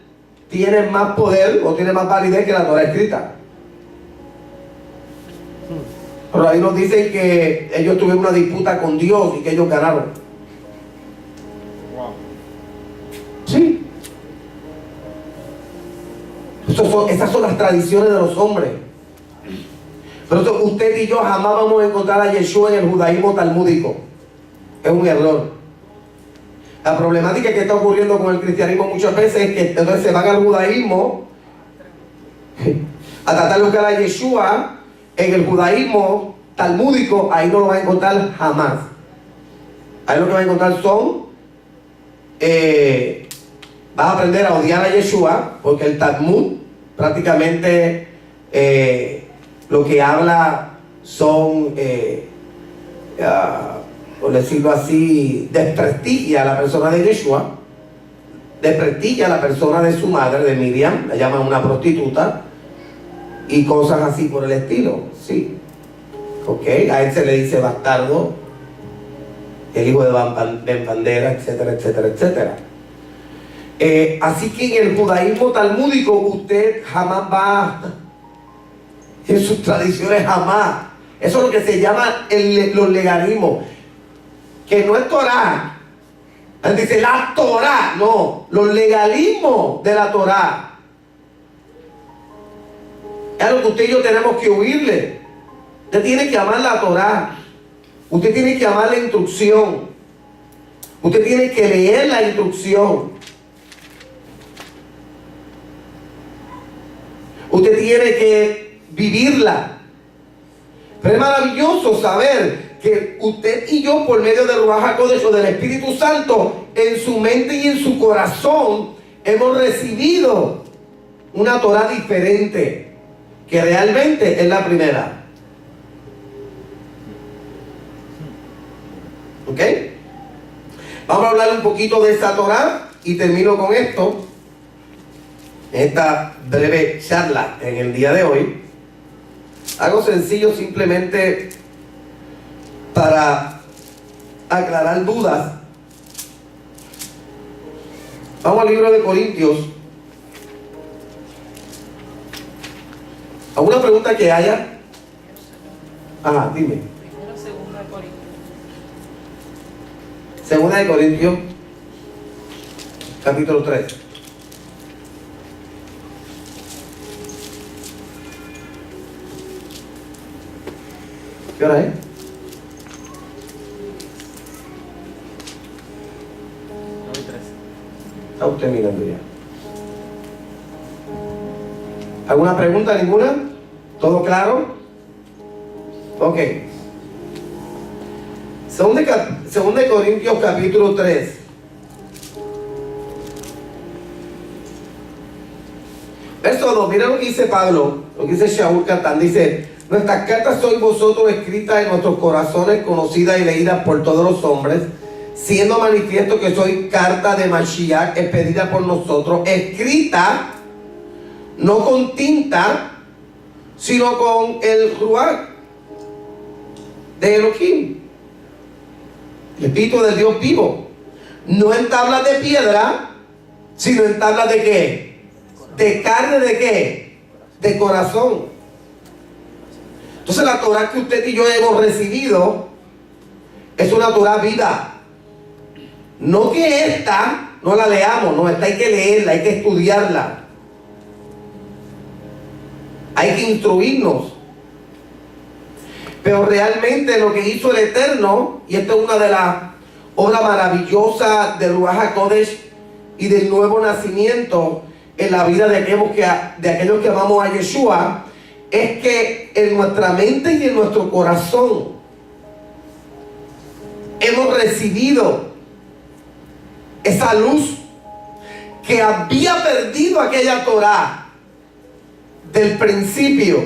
tiene más poder o tiene más validez que la Torah escrita. Pero ahí nos dicen que ellos tuvieron una disputa con Dios y que ellos ganaron. Wow. Sí. Esas son las tradiciones de los hombres. Pero usted y yo jamás vamos a encontrar a Yeshua en el judaísmo talmúdico. Es un error. La problemática que está ocurriendo con el cristianismo muchas veces es que entonces se van al judaísmo a tratar de buscar a Yeshua en el judaísmo talmúdico. Ahí no lo van a encontrar jamás. Ahí lo que van a encontrar son vas a aprender a odiar a Yeshua, porque el Talmud prácticamente lo que habla son por decirlo así, desprestigia a la persona de Yeshua. desprestigia la persona de su madre, de Miriam, la llaman una prostituta, y cosas así por el estilo, sí. Ok, a él se le dice bastardo, el hijo de Bandera, etcétera, etcétera, etcétera. Así que en el judaísmo talmúdico usted jamás va, en sus tradiciones jamás. Eso es lo que se llama los legalismos, que no es Torah. Él dice la Torah, no, los legalismos de la Torah. Es algo que usted y yo tenemos que huirle. Usted tiene que amar la Torah. Usted tiene que amar la instrucción. Usted tiene que leer la instrucción. Usted tiene que vivirla. Pero es maravilloso saber que usted y yo, por medio del Ruach HaKodesh, del Espíritu Santo, en su mente y en su corazón, hemos recibido una Torah diferente, que realmente es la primera. ¿Ok? Vamos a hablar un poquito de esta Torah y termino con esto, esta breve charla en el día de hoy. Algo sencillo, simplemente para aclarar dudas. Vamos al libro de Corintios. ¿Alguna pregunta que haya? Ajá, dime. Primero, segunda de Corintios. Segunda de Corintios, capítulo 3. ¿Qué hora es? 9:13. Está usted mirando ya. ¿Alguna pregunta? ¿Ninguna? ¿Todo claro? Ok. Segunda de Corintios capítulo 3. Verso 2. Mira lo que dice Pablo, lo que dice Shaul Catán. Dice: nuestras cartas sois vosotros escritas en nuestros corazones, conocidas y leídas por todos los hombres, siendo manifiesto que soy carta de Mashiach, expedida por nosotros, escrita no con tinta, sino con el Ruach de Elohim, el Espíritu de Dios vivo, no en tablas de piedra, sino en tablas de ¿qué? De carne, ¿de qué? De corazón. Entonces la Torah que usted y yo hemos recibido es una Torah viva. No que esta no la leamos, no, esta hay que leerla, hay que estudiarla. Hay que instruirnos. Pero realmente lo que hizo el Eterno, y esto es una de las obras maravillosas del Ruach HaKodesh y del nuevo nacimiento en la vida de aquellos que amamos a Yeshua, es que en nuestra mente y en nuestro corazón hemos recibido esa luz que había perdido aquella Torah del principio,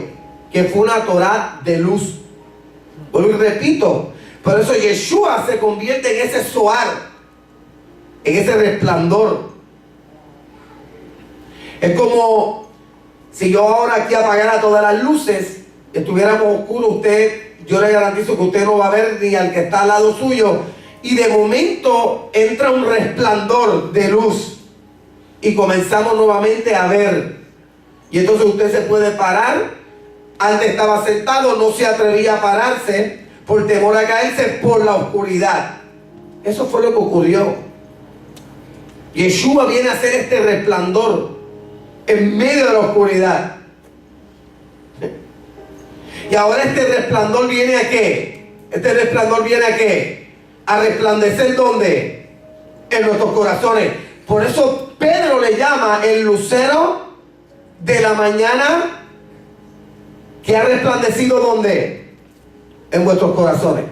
que fue una Torah de luz. Vuelvo y repito, por eso Yeshua se convierte en ese Zohar, en ese resplandor. Es como si yo ahora aquí apagara todas las luces, estuviéramos oscuros, yo le garantizo que usted no va a ver ni al que está al lado suyo, y de momento entra un resplandor de luz y comenzamos nuevamente a ver. Y entonces usted se puede parar. Antes estaba sentado, no se atrevía a pararse por temor a caerse por la oscuridad. Eso fue lo que ocurrió. Yeshua viene a hacer este resplandor en medio de la oscuridad. Y ahora este resplandor viene a ¿qué? Este resplandor viene a ¿qué? A resplandecer ¿dónde? En nuestros corazones. Por eso Pedro le llama el lucero de la mañana que ha resplandecido ¿dónde? En vuestros corazones.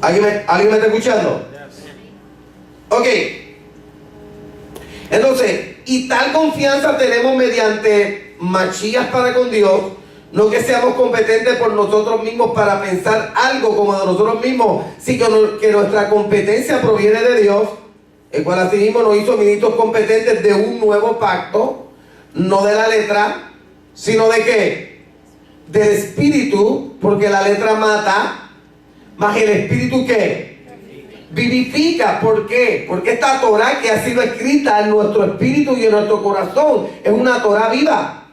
¿Alguien me está escuchando? Ok. Entonces, y tal confianza tenemos mediante Mashiach para con Dios, no que seamos competentes por nosotros mismos para pensar algo como de nosotros mismos, sino que nuestra competencia proviene de Dios, el cual asimismo nos hizo ministros competentes de un nuevo pacto, no de la letra, sino de ¿qué? Del espíritu, porque la letra mata, mas el espíritu ¿qué? Vivifica. ¿Por qué? Porque esta Torah que ha sido escrita en nuestro espíritu y en nuestro corazón es una Torah viva.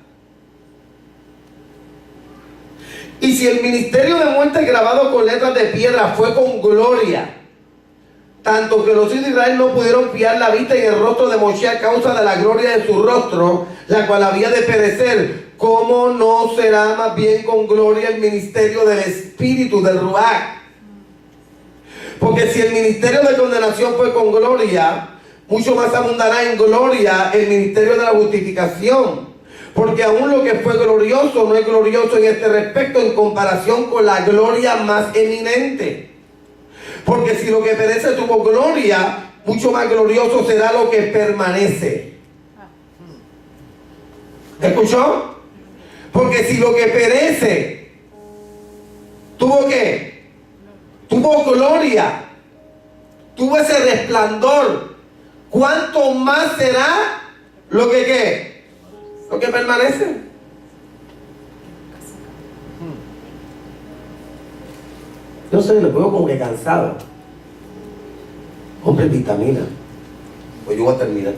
Y si el ministerio de muerte grabado con letras de piedra fue con gloria, tanto que los hijos de Israel no pudieron fijar la vista en el rostro de Moshe a causa de la gloria de su rostro, la cual había de perecer, ¿cómo no será más bien con gloria el ministerio del Espíritu, del Ruach? Porque si el ministerio de condenación fue con gloria, mucho más abundará en gloria el ministerio de la justificación. Porque aún lo que fue glorioso no es glorioso en este respecto en comparación con la gloria más eminente. Porque si lo que perece tuvo gloria, mucho más glorioso será lo que permanece. ¿Escuchó? Porque si lo que perece tuvo ¿qué? Tuvo gloria, tuvo ese resplandor, ¿cuánto más será lo que ¿qué? Lo que permanece. Yo sé, me veo como que cansado. Compre vitamina. Pues yo voy a terminar.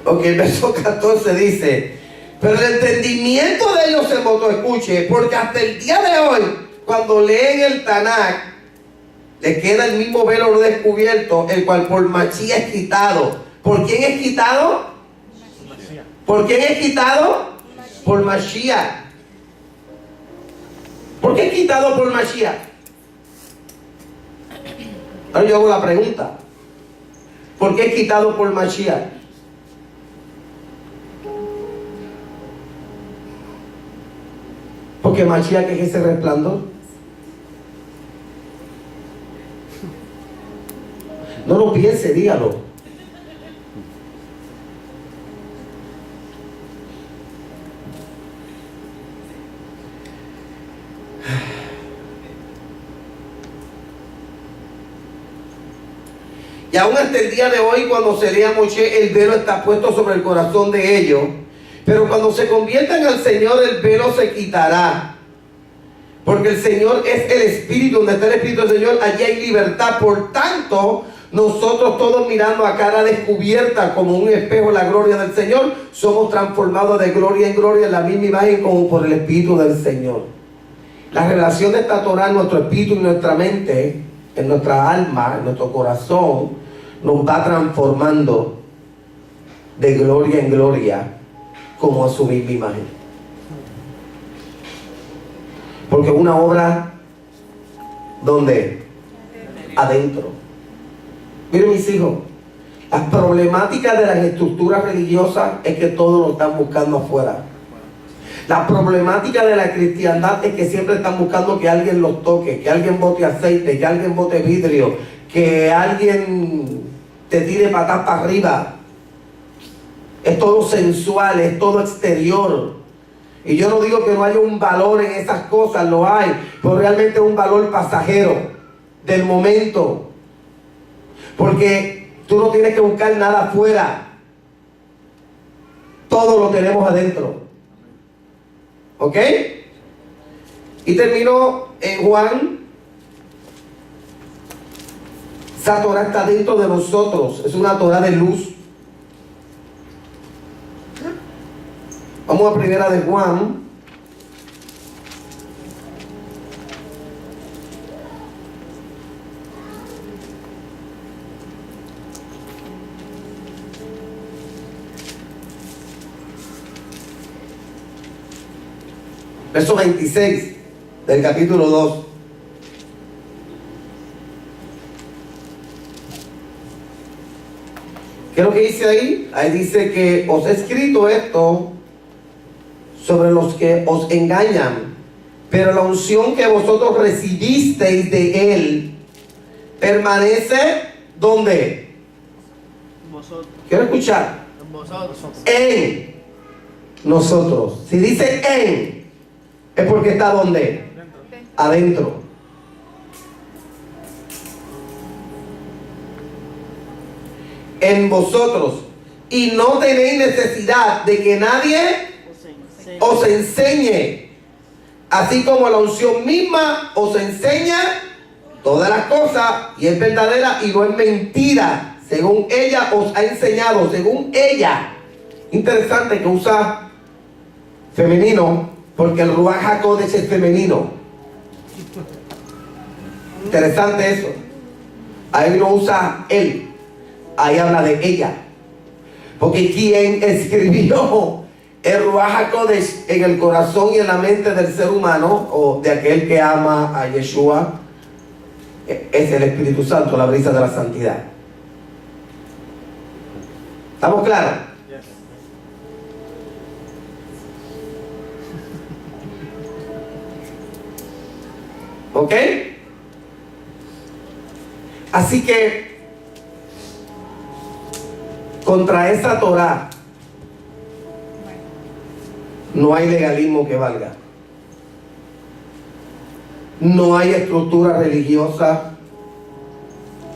Ok, el verso 14 dice: pero el entendimiento de ellos se botó. Escuche, porque hasta el día de hoy, cuando leen el Tanakh, le queda el mismo velo no descubierto, el cual por Mashiach es quitado. ¿Por quién es quitado? ¿Por quién es quitado? Por Mashiach. ¿Por qué es quitado por Mashiach? Ahora yo hago la pregunta: ¿por qué es quitado por Mashiach? Porque Mashiach es ese resplandor. No lo piense, dígalo. Y aún hasta el día de hoy, cuando se lea Moshe, el velo está puesto sobre el corazón de ellos. Pero cuando se conviertan al Señor, el velo se quitará. Porque el Señor es el Espíritu. Donde está el Espíritu del Señor, allí hay libertad. Por tanto, nosotros todos mirando a cara descubierta como un espejo la gloria del Señor, somos transformados de gloria en gloria en la misma imagen como por el Espíritu del Señor. La relación de esta Torah en nuestro espíritu y nuestra mente, en nuestra alma, en nuestro corazón, nos va transformando de gloria en gloria como a su misma imagen. Porque una obra, ¿dónde? Adentro. Miren, mis hijos, las problemáticas de las estructuras religiosas es que todos lo están buscando afuera. La problemática de la cristiandad es que siempre están buscando que alguien los toque, que alguien bote aceite, que alguien bote vidrio, que alguien te tire patas para arriba. Es todo sensual, es todo exterior. Y yo no digo que no haya un valor en esas cosas, lo hay, pero realmente es un valor pasajero, del momento. Porque tú no tienes que buscar nada afuera. Todo lo tenemos adentro. ¿Ok? Y termino en Juan. Esa Torah está dentro de nosotros. Es una Torah de luz. Vamos a primera de Juan. Verso 26 del capítulo 2. ¿Qué es lo que dice ahí? Ahí dice que os he escrito esto sobre los que os engañan, pero la unción que vosotros recibisteis de Él permanece ¿dónde? Vosotros. Quiero escuchar. Vosotros. En nosotros. Si dice en, es porque está ¿dónde? Adentro. en vosotros, y no tenéis necesidad de que nadie os enseñe, así como la unción misma os enseña todas las cosas, y es verdadera y no es mentira, según ella os ha enseñado, según ella. Interesante que usa femenino, porque el Ruach HaKodesh es femenino. Interesante eso. Ahí no usa él, ahí habla de ella. Porque quien escribió el Ruach HaKodesh en el corazón y en la mente del ser humano, o de aquel que ama a Yeshua, es el Espíritu Santo, la brisa de la santidad. ¿Estamos claros? Yes. ¿Ok? Así que contra esa Torah no hay legalismo que valga. No hay estructura religiosa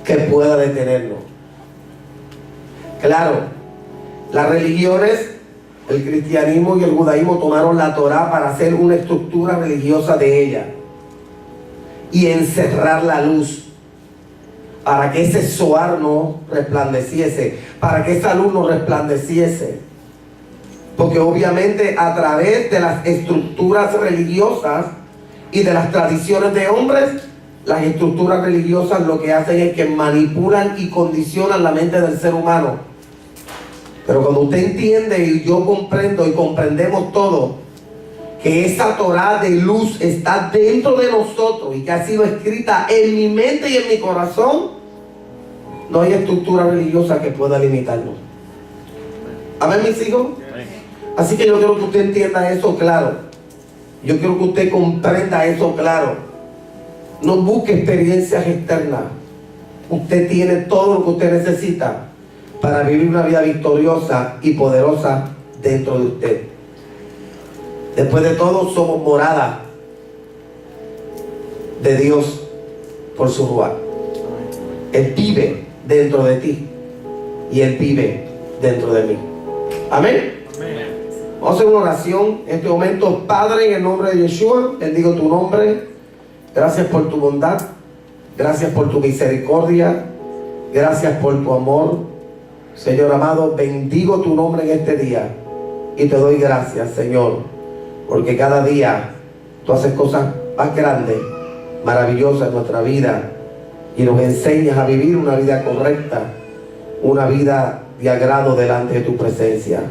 que pueda detenerlo. Claro, las religiones, el cristianismo y el judaísmo tomaron la Torah para hacer una estructura religiosa de ella y encerrar la luz para que ese zohar no resplandeciese, para que esa luz no resplandeciese. Porque obviamente a través de las estructuras religiosas y de las tradiciones de hombres, las estructuras religiosas lo que hacen es que manipulan y condicionan la mente del ser humano. Pero cuando usted entiende, y yo comprendo y comprendemos todo, que esa Torah de luz está dentro de nosotros y que ha sido escrita en mi mente y en mi corazón, no hay estructura religiosa que pueda limitarnos. Amén, mis hijos. Así que yo quiero que usted entienda eso claro. Yo quiero que usted comprenda eso claro. No busque experiencias externas. Usted tiene todo lo que usted necesita para vivir una vida victoriosa y poderosa dentro de usted. Después de todo, somos morada de Dios por su Ruach. Él vive dentro de ti y Él vive dentro de mí. Amén. Vamos a hacer una oración en este momento. Padre, en el nombre de Yeshua, bendigo tu nombre. Gracias por tu bondad. Gracias por tu misericordia. Gracias por tu amor. Señor amado, bendigo tu nombre en este día. Y te doy gracias, Señor, porque cada día tú haces cosas más grandes, maravillosas en nuestra vida. Y nos enseñas a vivir una vida correcta, una vida de agrado delante de tu presencia.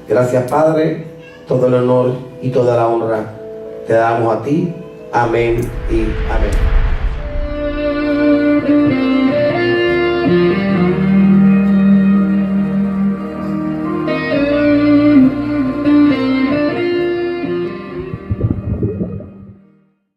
Gracias, Padre. Todo el honor y toda la honra te damos a ti. Amén y amén.